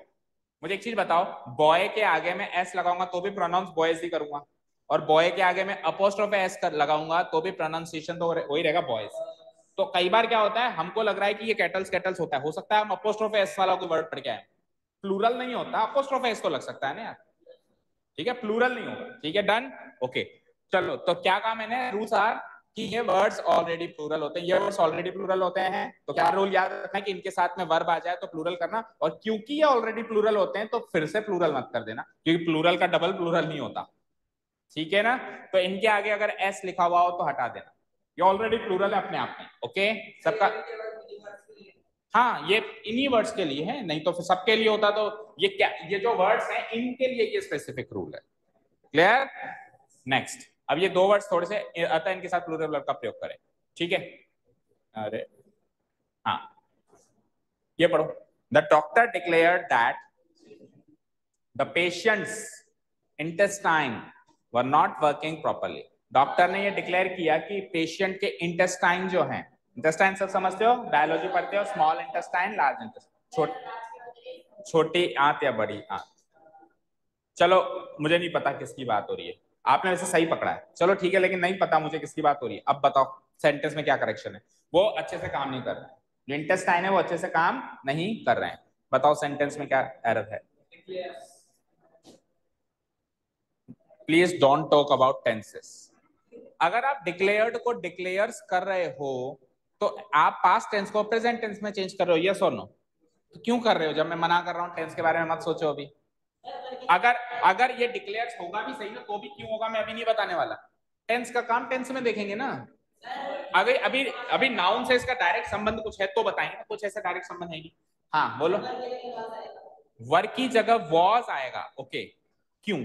मुझे एक चीज बताओ, बॉय के आगे में एस लगाऊंगा तो भी प्रोनाउंस बॉयज ही करूंगा, और बॉय के आगे में अपोस्ट्रोफे एस कर लगाऊंगा तो भी प्रोनाउंसिएशन तो वही रहेगा बॉयज। तो कई बार क्या होता है, हमको लग रहा है कि ये कैटल्स कैटल्स होता है, हो सकता है हम अपोस्ट्रोफे एस वाला कोई वर्ड पढ़ के आए, प्लूरल नहीं होता, अपोस्ट्रोफे एस को लग सकता है ना यार। ठीक है, प्लूरल नहीं होगा। ठीक है, डन, ओके। चलो, तो क्या कहा मैंने, रूल्स आर कि ये वर्ड्स ऑलरेडी प्लूरल होते हैं, ये वर्ड्स ऑलरेडी प्लूरल होते हैं, तो क्या रूल याद रखना है कि इनके साथ में वर्ब आ जाए तो प्लूरल करना, और क्योंकि ये ऑलरेडी प्लूरल होते हैं तो फिर से प्लूरल मत कर देना, क्योंकि प्लूरल का डबल प्लूरल नहीं होता। ठीक है ना, तो इनके आगे अगर एस लिखा हुआ हो तो हटा देना, ये ऑलरेडी प्लूरल है अपने आप में। ओके, सबका, हाँ ये इन्हीं वर्ड्स के लिए है, नहीं तो फिर सबके लिए होता तो, ये क्या, ये जो वर्ड्स हैं इनके लिए ये स्पेसिफिक रूल है। Clear, next. अब ये दो वर्ड्स थोड़े से अतः इनके साथ प्लूरल वर्ब का प्रयोग करें। ठीक है, अरे हाँ, ये पढ़ो, the doctor declared that the patients intestine were not working properly. Doctor ने ये डिक्लेयर किया कि पेशेंट के इंटेस्टाइन जो हैं, इंटेस्टाइन सब समझते हो, बायोलॉजी पढ़ते हो, स्मॉल इंटेस्टाइन, लार्ज इंटेस्टाइन, छोटी आंत या बड़ी आंत। चलो, मुझे नहीं पता किसकी बात हो रही है, आपने वैसे सही पकड़ा है, चलो ठीक है, लेकिन नहीं पता मुझे किसकी बात हो रही है। अब बताओ सेंटेंस में क्या करेक्शन है, वो अच्छे से काम नहीं कर रहे हैं, जो इंटेस्टाइन है वो अच्छे से काम नहीं कर रहे हैं, बताओ सेंटेंस में क्या एरर है। Please don't talk about tenses. अगर आप डिक्लेयर्ड को डिक्लेयर्स कर रहे हो तो आप पास्ट टेंस को प्रेजेंट टेंस में चेंज कर रहे हो, यस और नो, तो क्यों कर रहे हो, जब मैं मना कर रहा हूं टेंस के बारे में मत सोचो अभी। अगर अगर ये डिक्लेयर होगा भी सही ना तो भी क्यों होगा मैं अभी नहीं बताने वाला, टेंस का काम टेंस में देखेंगे ना। अगर अभी अभी नाउन से इसका डायरेक्ट संबंध कुछ है तो बताएंगे ना, कुछ ऐसा डायरेक्ट संबंध है नहीं। हाँ बोलो, वर्क की जगह वॉज आएगा, ओके, क्यों,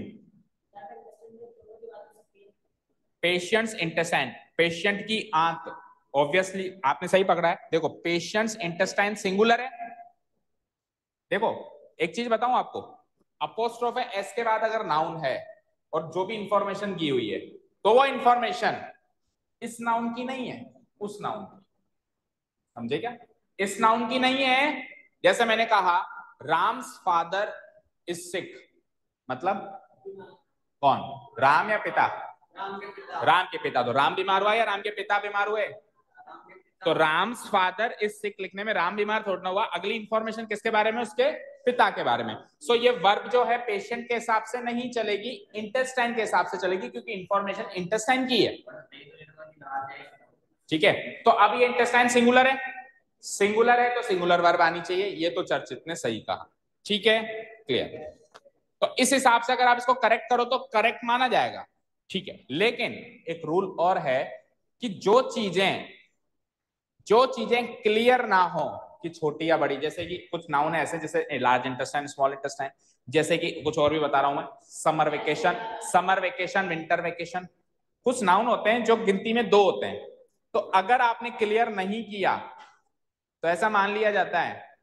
पेशेंट्स इंटेस्टाइन, पेशेंट की आंत, ऑब्वियसली आपने सही पकड़ा है। देखो पेशेंट्स इंटेस्टाइन सिंगुलर है, देखो एक चीज बताऊं आपको, अपोस्ट्रोफ एस के बाद अगर नाउन है और जो भी इंफॉर्मेशन की हुई है तो वो इंफॉर्मेशन इस नाउन की नहीं है, उस नाउन की, समझे क्या, इस नाउन की नहीं है। जैसे मैंने कहा राम्स फादर इज सिक, मतलब कौन, राम या पिता, राम के पिता, तो राम बीमार हुआ या राम के पिता बीमार हुए, तो राम्स फादर इज सिक लिखने में राम बीमार थोड़ा ना हुआ, अगली इंफॉर्मेशन किसके बारे में, उसके पिता के बारे में। सो ये वर्ब जो है पेशेंट के हिसाब से नहीं चलेगी, इंटेस्टाइन के हिसाब से चलेगी, क्योंकि इंफॉर्मेशन इंटेस्टाइन की है। ठीक है, तो अब ये इंटेस्टाइन सिंगुलर है, सिंगुलर है तो सिंगुलर वर्ब आनी चाहिए, ये तो चर्चित ने सही कहा। ठीक है, क्लियर। तो इस हिसाब से अगर आप इसको करेक्ट करो तो करेक्ट माना जाएगा। ठीक है, लेकिन एक रूल और है कि जो चीजें क्लियर ना हो कि छोटी या बड़ी, जैसे कि कुछ नाउन है ऐसे जैसे लार्ज इंटेस्टाइन, स्मॉल इंटेस्टाइन, जैसे कि कुछ और भी बता रहा हूं मैं, समर वेकेशन, विंटर वेकेशन, कुछ नाउन होते हैं जो गिनती में 2 होते हैं। तो अगर आपने क्लियर नहीं किया तो ऐसा मान लिया जाता है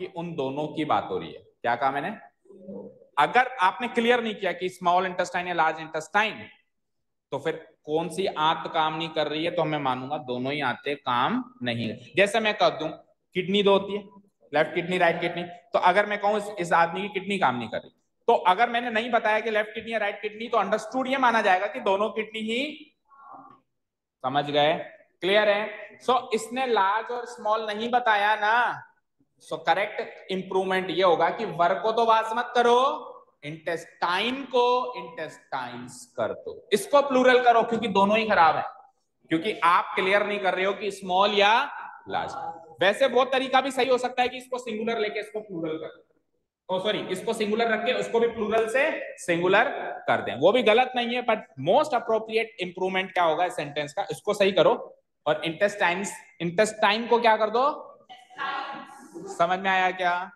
कि उन दोनों की बात हो रही है। क्या कहा मैंने? अगर आपने क्लियर नहीं किया कि स्मॉल इंटेस्टाइन या लार्ज इंटेस्टाइन, तो फिर कौन सी आंत काम नहीं कर रही है, तो मैं मानूंगा दोनों ही आंतें काम नहीं। जैसे मैं कह दूं किडनी 2 होती है, लेफ्ट किडनी राइट किडनी, तो अगर मैं कहूं इस आदमी की किडनी काम नहीं कर रही, तो अगर मैंने नहीं बताया कि लेफ्ट किडनी या राइट किडनी, तो अंडरस्टूड ये माना जाएगा कि दोनों किडनी ही, समझ गए? क्लियर है? सो इसने लार्ज और स्मॉल नहीं बताया ना, सो करेक्ट इंप्रूवमेंट ये होगा कि वर्ग को तो वाज मत करो, इंटेस्टाइन को इंटेस्टाइन्स कर दो, इसको प्लूरल करो, क्योंकि दोनों ही खराब है, क्योंकि आप क्लियर नहीं कर रहे हो कि स्मॉल या लार्ज। वैसे वो तरीका भी सही हो सकता है कि इसको सिंगुलर लेके इसको प्लूरल कर, ओ सॉरी, इसको सिंगुलर रख के उसको भी प्लूरल से सिंगुलर कर दें, वो भी गलत नहीं है, बट मोस्ट अप्रोप्रिएट इंप्रूवमेंट क्या होगा इस सेंटेंस का, इसको सही करो और इंटेस्टाइन को क्या कर दो। समझ में आया क्या?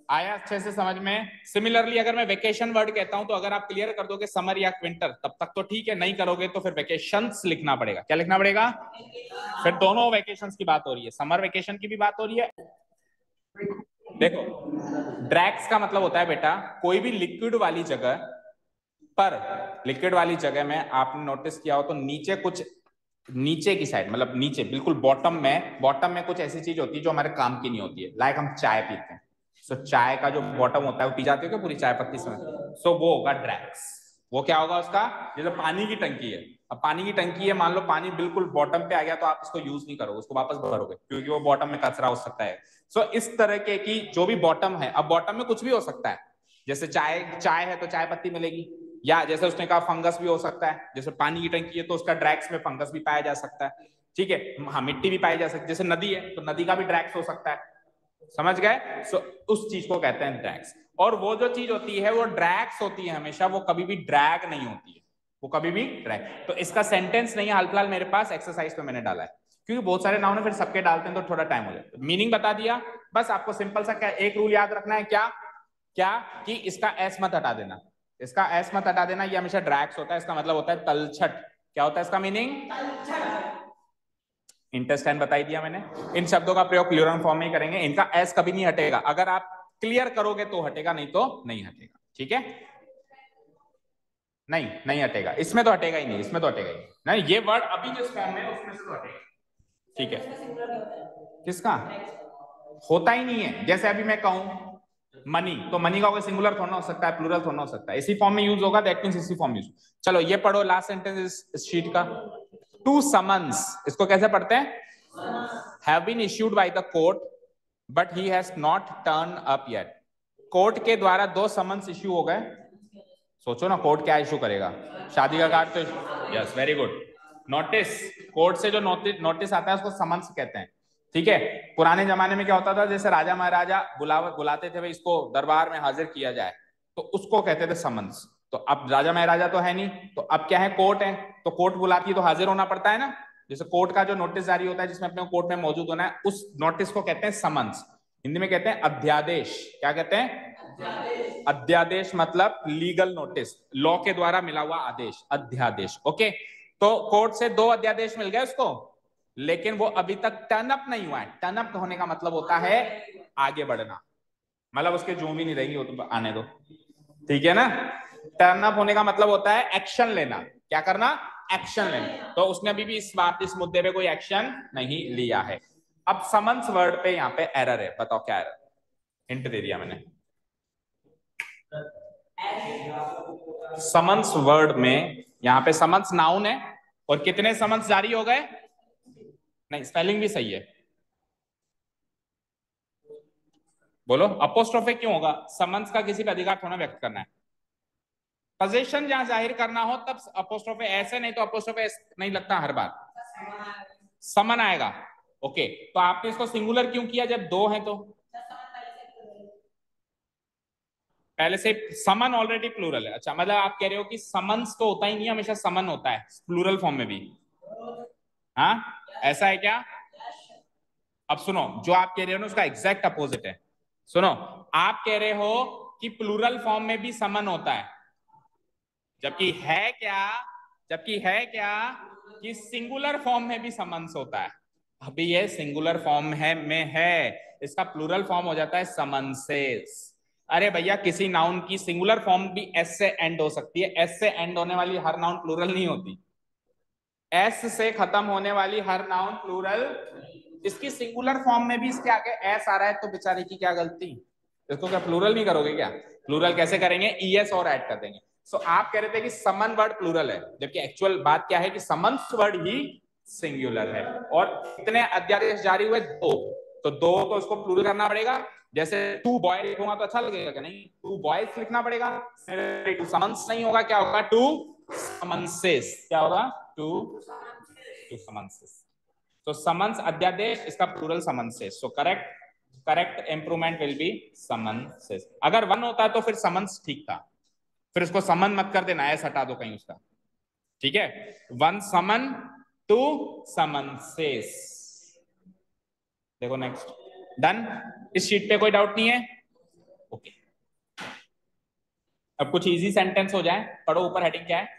आया अच्छे से समझ में? सिमिलरली अगर मैं वेकेशन वर्ड कहता हूं तो अगर आप क्लियर कर दोगे समर या विंटर तब तक तो ठीक है, नहीं करोगे तो फिर वेकेशंस लिखना पड़ेगा। क्या लिखना पड़ेगा? फिर दोनों वेकेशंस की बात हो रही है, समर वेकेशन की भी बात हो रही है। देखो, ड्रैक्स का मतलब होता है बेटा कोई भी लिक्विड वाली जगह पर, लिक्विड वाली जगह में आपने नोटिस किया हो तो नीचे कुछ, नीचे की साइड मतलब नीचे बिल्कुल बॉटम में कुछ ऐसी चीज होती है जो हमारे काम की नहीं होती है, लाइक हम चाय पीते हैं, सो चाय का जो बॉटम होता है वो पी जाती है क्या पूरी चाय पत्ती से? सो वो होगा ड्रैक्स। वो क्या होगा उसका? जैसे पानी की टंकी है, अब पानी की टंकी है, मान लो पानी बिल्कुल बॉटम पे आ गया तो आप इसको यूज नहीं करोगे, उसको वापस भरोगे क्योंकि वो बॉटम में कचरा हो सकता है। सो इस तरह के की जो भी बॉटम है, अब बॉटम में कुछ भी हो सकता है, जैसे चाय है तो चाय पत्ती मिलेगी, या जैसे उसने कहा फंगस भी हो सकता है, जैसे पानी की टंकी है तो उसका ड्रैक्स में फंगस भी पाया जा सकता है। ठीक है, हाँ मिट्टी भी पाई जा सकती है, जैसे नदी है तो नदी का भी ड्रैक्स हो सकता है, समझ गए? सो उस चीज को कहते हैं ड्रैक्स। और वो जो चीज होती है वो ड्रैक्स होती है हमेशा, वो कभी भी ड्रैग नहीं होती है, वो कभी भी ड्रैग। तो इसका सेंटेंस नहीं है हाल फिलहाल मेरे पास, एक्सरसाइज पे मैंने डाला है, क्योंकि बहुत सारे नाउन है फिर सबके डालते हैं तो थोड़ा टाइम हो जाता है। मीनिंग बता दिया, बस आपको सिंपल सा क्या एक रूल याद रखना है, क्या क्या कि इसका एस मत हटा देना, इसका एस मत हटा देना, ये हमेशा ड्रैक्स होता है, इसका मतलब होता है तलछट। क्या होता है इसका मीनिंग? इंटेस्टाइन बताई दिया मैंने। इन शब्दों का प्रयोग प्लूरल फॉर्म में ही करेंगे, इनका एस कभी नहीं हटेगा, अगर आप क्लियर करोगे तो हटेगा, नहीं तो नहीं हटेगा। ठीक है, नहीं नहीं हटेगा, इसमें तो हटेगा ही नहीं, इसमें तो हटेगा ही नहीं, ये वर्ड अभी जिस फॉर्म में उसमें से तो हटेगा। ठीक है, किसका होता ही नहीं है? जैसे अभी मैं कहूं मनी, तो मनी का कोई सिंगुलर थोड़ा हो सकता है, प्लूरल थोड़ा हो सकता है, इसी फॉर्म में यूज होगा, दैट मींस इसी फॉर्म यूज। चलो ये पढ़ो लास्ट सेंटेंस इस शीट का। टू समन्स, इसको कैसे पढ़ते हैं? Have been issued by the court but he has not turn up yet. Court के द्वारा 2 समन्स इश्यू हो गए। सोचो ना कोर्ट क्या इश्यू करेगा, शादी का कार्ड तो, yes very good, notice, court से जो नोटिस आता है उसको समन्स कहते हैं। ठीक है, पुराने जमाने में क्या होता था, जैसे राजा महाराजा बुलाते थे भाई इसको दरबार में हाजिर किया जाए, तो उसको कहते थे समन्स। तो अब राजा महाराजा तो है नहीं, तो अब क्या है, कोर्ट है, तो कोर्ट बुलाती है तो हाजिर होना पड़ता है ना। जैसे कोर्ट का जो नोटिस जारी होता है जिसमें अपने कोर्ट में मौजूद होना है, उस नोटिस को कहते हैं समन्स। हिंदी में कहते हैं अध्यादेश। क्या कहते हैं? अध्यादेश मतलब लीगल नोटिस, लॉ के द्वारा मिला हुआ आदेश, अध्यादेश। ओके, तो कोर्ट से 2 अध्यादेश मिल गए उसको, लेकिन वो अभी तक टर्न अप नहीं हुआ है। टर्न अप होने का मतलब होता है आगे बढ़ना, मतलब उसके जो भी नहीं रहेंगी वो तो आने दो, ठीक है ना। टर्न अप होने का मतलब होता है एक्शन लेना। क्या करना? एक्शन लेना। तो उसने अभी भी इस मुद्दे पे कोई एक्शन नहीं लिया है। अब समन्स वर्ड पे यहाँ पे एरर है, बताओ क्या एरर? हिंट दे दिया मैंने। समन्स वर्ड में यहाँ पे समन्स नाउन है और कितने समन्स जारी हो गए? नहीं, स्पेलिंग भी सही है। बोलो, अपोस्ट्रोफे क्यों होगा? समन्स का किसी पे अधिकार थोड़ा व्यक्त करना है। पोजीशन जहां जाहिर करना हो तब अपोस्ट्रोफे, ऐसे नहीं तो अपोस्ट्रोफे नहीं लगता हर बार, समन आएगा। ओके, तो आपने इसको सिंगुलर क्यों किया जब दो हैं तो? पहले से समन ऑलरेडी प्लूरल है। अच्छा, मतलब आप कह रहे हो कि समन्स तो होता ही नहीं, हमेशा समन होता है प्लूरल फॉर्म में भी। हाँ, ऐसा है क्या? अब सुनो, जो आप कह रहे हो ना उसका एग्जैक्ट अपोजिट है। सुनो, आप कह रहे हो कि प्लूरल फॉर्म में भी समन होता है, जबकि है क्या, जबकि है क्या कि सिंगुलर फॉर्म में भी समन्स होता है। अभी ये सिंगुलर फॉर्म है में है, इसका प्लूरल फॉर्म हो जाता है समन्सेस। अरे भैया, किसी नाउन की सिंगुलर फॉर्म भी एस से एंड हो सकती है, एस से एंड होने वाली हर नाउन प्लूरल नहीं होती। एस से खत्म होने वाली हर नाउन प्लूरल, इसकी सिंगुलर फॉर्म में भी इसके आगे एस आ रहा है तो बेचारे की क्या गलती? इसको क्या प्लूरल नहीं करोगे क्या? प्लूरल कैसे करेंगे? ईएस और ऐड कर देंगे। सो आप कह रहे थे कि समन वर्ड प्लूरल है, जबकि एक्चुअल बात क्या है कि समन्स वर्ड ही सिंगुलर है। और कितने अध्यादेश जारी हुए? दो। तो दो तो उसको प्लूरल करना पड़ेगा। जैसे टू बॉय लिखूंगा तो अच्छा लगेगा क्या? नहीं, टू बॉयज लिखना पड़ेगा। टू समन्स नहीं होगा, क्या होगा? Two summonses. क्या होगा? Two two summonses. तो समन्स अध्यादेश, इसका plural summonses. So correct, correct improvement will be summonses. अगर वन होता है तो फिर समन्स ठीक था, फिर उसको समन मत कर देना, एस हटा दो कहीं उसका। ठीक है, वन समन, टू समन्सेस। देखो नेक्स्ट, डन। इस शीट पे कोई डाउट नहीं है? ओके, अब कुछ इजी सेंटेंस हो जाए। पढ़ो ऊपर हेडिंग क्या है।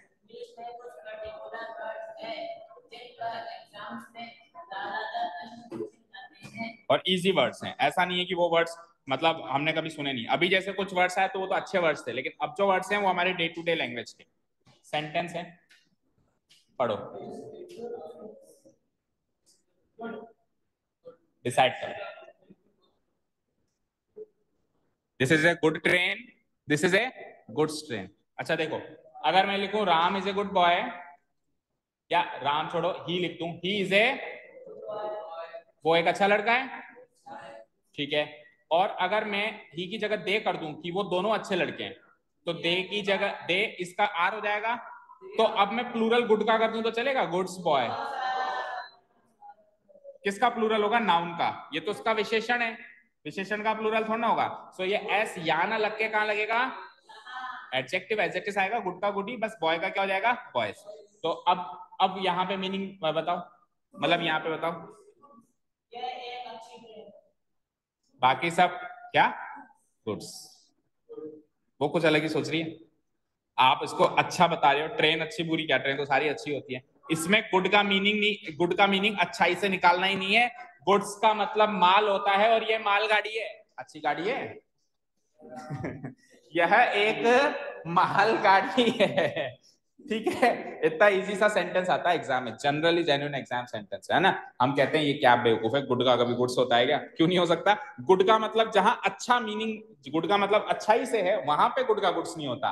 और इजी वर्ड्स हैं, ऐसा नहीं है कि वो वर्ड्स मतलब हमने कभी सुने नहीं। अभी जैसे कुछ वर्ड्स आए तो वो तो अच्छे वर्ड्स थे, लेकिन अब जो वर्ड्स हैं वो हमारे डे टू डे लैंग्वेज के सेंटेंस हैं। पढ़ो, डिसाइड करो। This is a good train, this is a goods train. अच्छा देखो, अगर मैं लिखूं Ram is a good boy, या राम छोड़ो ही लिख दूं, ही इज ए, वो एक अच्छा लड़का है, ठीक है। और अगर मैं ही की जगह दे कर दूं कि वो दोनों अच्छे लड़के हैं, तो दे की जगह दे, इसका आर हो जाएगा। तो अब मैं प्लूरल गुड का कर दूं तो चलेगा, गुड्स बॉय। किसका प्लूरल होगा? नाउन का। ये तो उसका विशेषण है, विशेषण का प्लूरल थोड़ा ना होगा। सो ये एस या ना लग के कहां लगेगा? एडजेक्टिव, एडजेक्टिव आएगा, गुड का गुड ही, बस बॉय का क्या हो जाएगा? बॉयज। तो अब यहाँ पे मीनिंग बताओ, मतलब यहाँ पे बताओ। बाकी सब क्या? गुड्स। वो कुछ अलग ही सोच रही है। आप इसको अच्छा बता रहे हो, ट्रेन अच्छी बुरी क्या, ट्रेन तो सारी अच्छी होती है। इसमें गुड का मीनिंग नहीं, गुड का मीनिंग अच्छाई से निकालना ही नहीं है। गुड्स का मतलब माल होता है, और ये माल गाड़ी है, अच्छी गाड़ी है। यह एक माल गाड़ी है। ठीक है, इतना इजी सा सेंटेंस आता है एग्जाम में, जनरली जेन्युइन एग्जाम सेंटेंस है ना। हम कहते हैं ये क्या बेवकूफ है, गुड का कभी गुड्स होता है क्या? क्यों नहीं हो सकता? गुड का मतलब जहां अच्छा मीनिंग, गुड का मतलब अच्छाई से है, वहां पे गुड का गुड्स नहीं होता।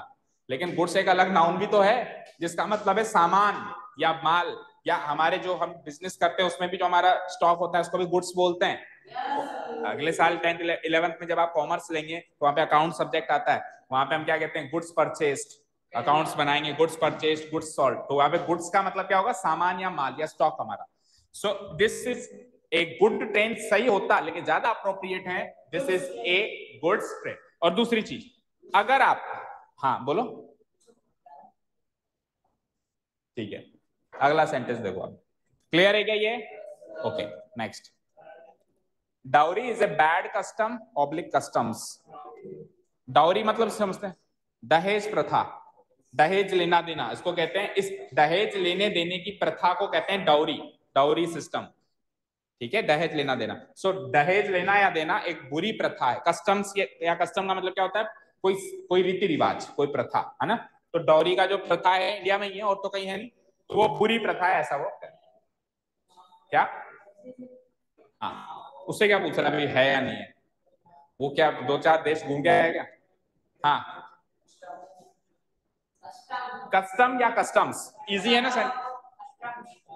लेकिन गुड्स एक अलग नाउन भी तो है, जिसका मतलब है सामान या माल, या हमारे जो हम बिजनेस करते हैं उसमें भी जो हमारा स्टॉक होता है उसको भी गुड्स बोलते हैं। तो अगले साल 10th 11th में जब आप कॉमर्स लेंगे तो वहां पे अकाउंट सब्जेक्ट आता है, वहां पे हम क्या कहते हैं? Goods purchased. अकाउंट्स बनाएंगे, गुड्स परचेस्ड, गुड्स सोल्ड। तो वहां पे गुड्स का मतलब क्या होगा? सामान या माल या स्टॉक हमारा। So this is a good train, सही होता लेकिन ज्यादा अप्रोप्रिएट है, this is a goods train. और दूसरी चीज, अगर आप, हाँ बोलो, ठीक है, अगला सेंटेंस देखो आप। क्लियर है क्या ये? Okay, next. Dowry is a bad custom oblique customs. Dowry मतलब समझते हैं? दहेज प्रथा, दहेज लेना देना, इसको कहते हैं, इस दहेज लेने देने की प्रथा को कहते हैं डाउरी, डाउरी सिस्टम। ठीक है, दहेज लेना देना। सो दहेज लेना या देना एक बुरी प्रथा है। कस्टम्स, या कस्टम का मतलब क्या होता है? कोई कोई रीति रिवाज, कोई प्रथा, है ना। तो डाउरी का जो प्रथा है इंडिया में ही है, और तो कहीं है नहीं, तो वो बुरी प्रथा है, ऐसा वो क्या। हाँ, उससे क्या पूछ रहा है, है या नहीं है? वो क्या दो चार देश घूम गया है क्या? हाँ, कस्टम या कस्टम्स, इजी है ना सर?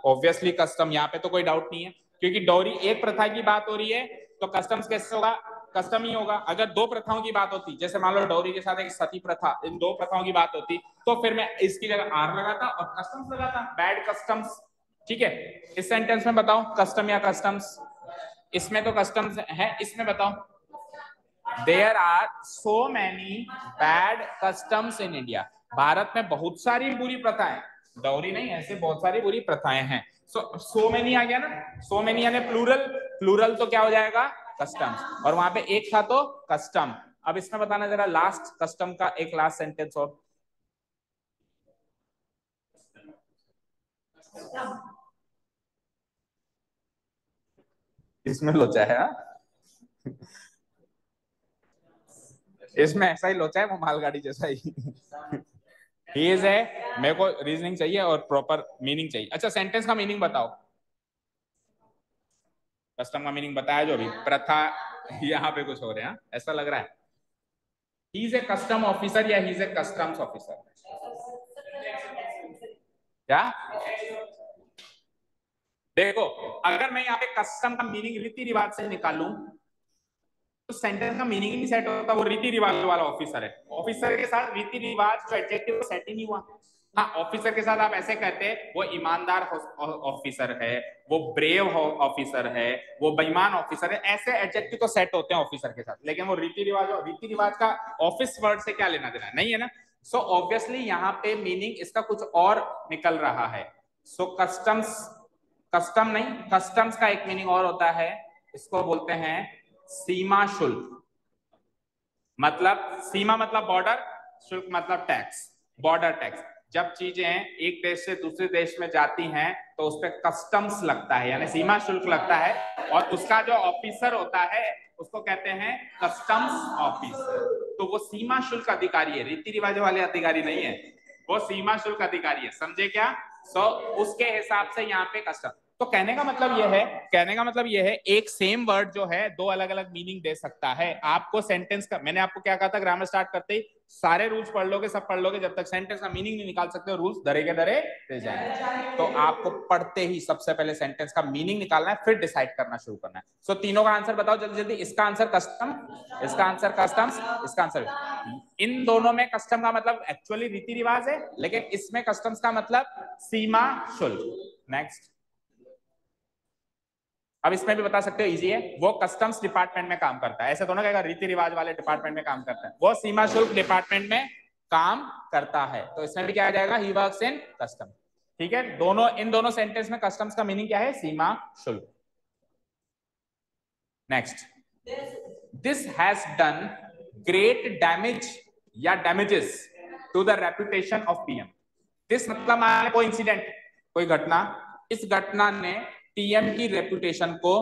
ऑब्वियसली कस्टम, यहाँ पे तो कोई डाउट नहीं है। क्योंकि डोरी एक प्रथा की बात हो रही है तो कस्टम्स कैसे होगा, कस्टम ही होगा। अगर दो प्रथाओं की बात होती, जैसे मान लो डोरी के साथ एक सती प्रथा, इन दो प्रथाओं की बात होती, तो फिर मैं इसकी जगह आर लगाता और कस्टम्स लगाता, बैड कस्टम्स। ठीक है, इस सेंटेंस में बताओ कस्टम या कस्टम्स, इसमें तो कस्टम्स है, इसमें बताओ। There are so many bad customs in India, Bharat में बहुत सारी बुरी प्रथाएं, डोरी नहीं ऐसे बहुत सारी बुरी प्रथाएं हैं। सो मैनी आ गया ना, सो मैनी यानी प्लूरल, प्लूरल तो क्या हो जाएगा, कस्टम्स, और वहां पे एक था तो कस्टम। अब इसमें बताना जरा लास्ट कस्टम का एक लास्ट सेंटेंस और। इसमें लोचा है, हाँ? इसमें ऐसा ही लोचा है, वो मालगाड़ी जैसा ही। ही इज है, मेरे को रीजनिंग चाहिए और प्रॉपर मीनिंग चाहिए। अच्छा, सेंटेंस का मीनिंग बताओ। कस्टम का मीनिंग बताया जो भी प्रथा, यहाँ पे कुछ हो रहे हैं, ऐसा लग रहा है। He is a custom officer या he is a customs officer, क्या? देखो, अगर मैं यहाँ पे कस्टम का मीनिंग रीति रिवाज से निकालूं तो सेंटेंस का मीनिंग ही नहीं सेट होता, वो रीति रिवाज वाला ऑफिसर है। ऑफिसर के साथ रीति रिवाज जो एडजेक्टिव सेट ही नहीं हुआ। हाँ, ऑफिसर के साथ आप ऐसे कहते हैं वो ईमानदार ऑफिसर है, वो ब्रेव ऑफिसर है, वो बेईमान ऑफिसर है, ऐसे एडजेक्टिव तो सेट होते हैं ऑफिसर के साथ। लेकिन वो रीति रिवाज का ऑफिस वर्ड से क्या लेना देना, नहीं है ना। सो ऑब्वियसली यहाँ पे मीनिंग इसका कुछ और निकल रहा है। सो कस्टम्स, कस्टम नहीं, कस्टम्स का एक मीनिंग और होता है, इसको बोलते हैं सीमा शुल्क। मतलब सीमा मतलब बॉर्डर, शुल्क मतलब टैक्स, बॉर्डर टैक्स। जब चीजें एक देश से दूसरे देश में जाती हैं तो उस पर कस्टम्स लगता है, यानी सीमा शुल्क लगता है, और उसका जो ऑफिसर होता है उसको कहते हैं कस्टम्स ऑफिसर। तो वो सीमा शुल्क अधिकारी है, रीति रिवाज वाले अधिकारी नहीं है, वो सीमा शुल्क अधिकारी है, समझे क्या? उसके हिसाब से यहाँ पे कस्टम। तो कहने का मतलब यह है, कहने का मतलब यह है, एक सेम वर्ड जो है दो अलग अलग मीनिंग दे सकता है। आपको सेंटेंस का, मैंने आपको क्या कहा था, ग्रामर स्टार्ट करते ही सारे रूल्स पढ़ लोगे, सब पढ़ लोगे, जब तक सेंटेंस का मीनिंग नहीं निकाल सकते रूल्स धरे के धरे रह जाएंगे। तो आपको पढ़ते ही सबसे पहले सेंटेंस का मीनिंग निकालना है, फिर डिसाइड करना शुरू करना है। सो तीनों का आंसर बताओ जल्दी जल्दी। इसका आंसर कस्टम, इसका आंसर कस्टम्स, इसका आंसर। इन दोनों में कस्टम का मतलब एक्चुअली रीति रिवाज है, लेकिन इसमें कस्टम्स का मतलब सीमा शुल्क। नेक्स्ट, अब इसमें भी बता सकते हो, इजी है, वो कस्टम्स डिपार्टमेंट में काम करता है, ऐसे तो ना कहेगा रीति रिवाज वाले डिपार्टमेंट में काम करता है, वो सीमा शुल्क डिपार्टमेंट में काम करता है। तो इसमें भी क्या आ जाएगा, ही वर्क्स इन कस्टम। ठीक है, दोनों, इन दोनों सेंटेंस में कस्टम्स का मीनिंग क्या है, सीमा शुल्क। Next, this has done great damage या damages to the reputation of PM. This मतलब मान कोई इंसिडेंट, कोई घटना, इस घटना ने पीएम की रेपुटेशन को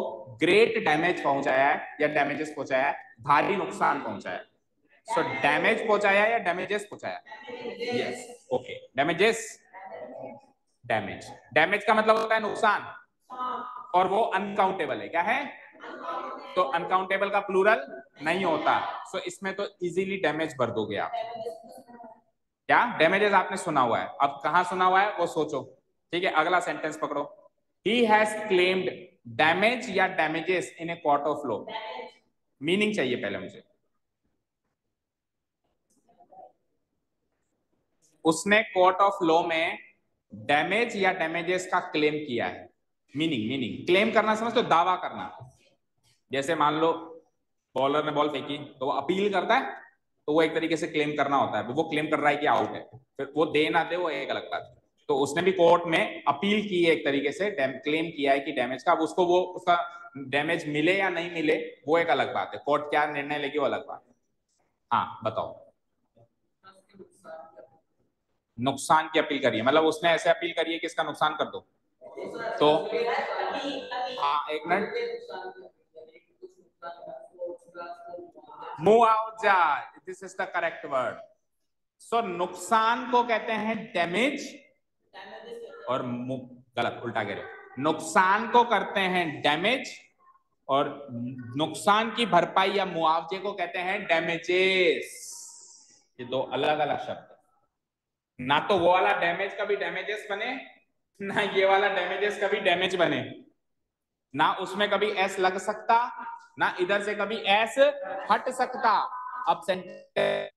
ग्रेट डैमेज पहुंचाया है या डैमेजेस पहुंचाया है, भारी नुकसान पहुंचाया है। सो डैमेज पहुंचाया या डैमेजेस पहुंचाया, yes, okay, damages, damage, damage का मतलब होता है नुकसान, और वो अनकाउंटेबल है, क्या है, तो अनकाउंटेबल का प्लूरल नहीं होता। सो इसमें तो इजीली डैमेज भर दोगे आप। क्या डैमेजेस आपने सुना हुआ है, अब कहां सुना हुआ है वो सोचो। ठीक है, अगला सेंटेंस पकड़ो, ही हैज क्लेम्ड डैमेज या damages in a court of law. Meaning चाहिए पहले मुझे। उसने कोर्ट ऑफ लॉ में डैमेज या डैमेजेस का क्लेम किया है। मीनिंग, मीनिंग क्लेम करना समझ तो, दावा करना। जैसे मान लो बॉलर ने बॉल फेंकी तो वो अपील करता है, तो वो एक तरीके से क्लेम करना होता है, वो क्लेम कर रहा है कि आउट है, फिर वो दे ना दे वो एक अलग बात है। तो उसने भी कोर्ट में अपील की है, एक तरीके से क्लेम किया है कि डैमेज का, अब उसको वो उसका डैमेज मिले या नहीं मिले वो एक अलग बात है, कोर्ट क्या निर्णय लेगी वो अलग बात है। हाँ बताओ, नुकसान की अपील करिए, मतलब उसने ऐसे अपील करी है कि इसका नुकसान कर दो, तो हाँ एक मिनट, मुआवजा, this is the correct word. So नुकसान को कहते हैं डैमेज, और गलत, उल्टा कह रहे, नुकसान को करते हैं डैमेज, और नुकसान की भरपाई या मुआवजे को कहते हैं डैमेजेस। ये दो अलग अलग शब्द, ना तो वो वाला डैमेज का भी डैमेजेस बने, ना ये वाला डैमेजेस का भी डैमेज बने। ना उसमें कभी एस लग सकता, ना इधर से कभी एस हट सकता। अब सेंटेंस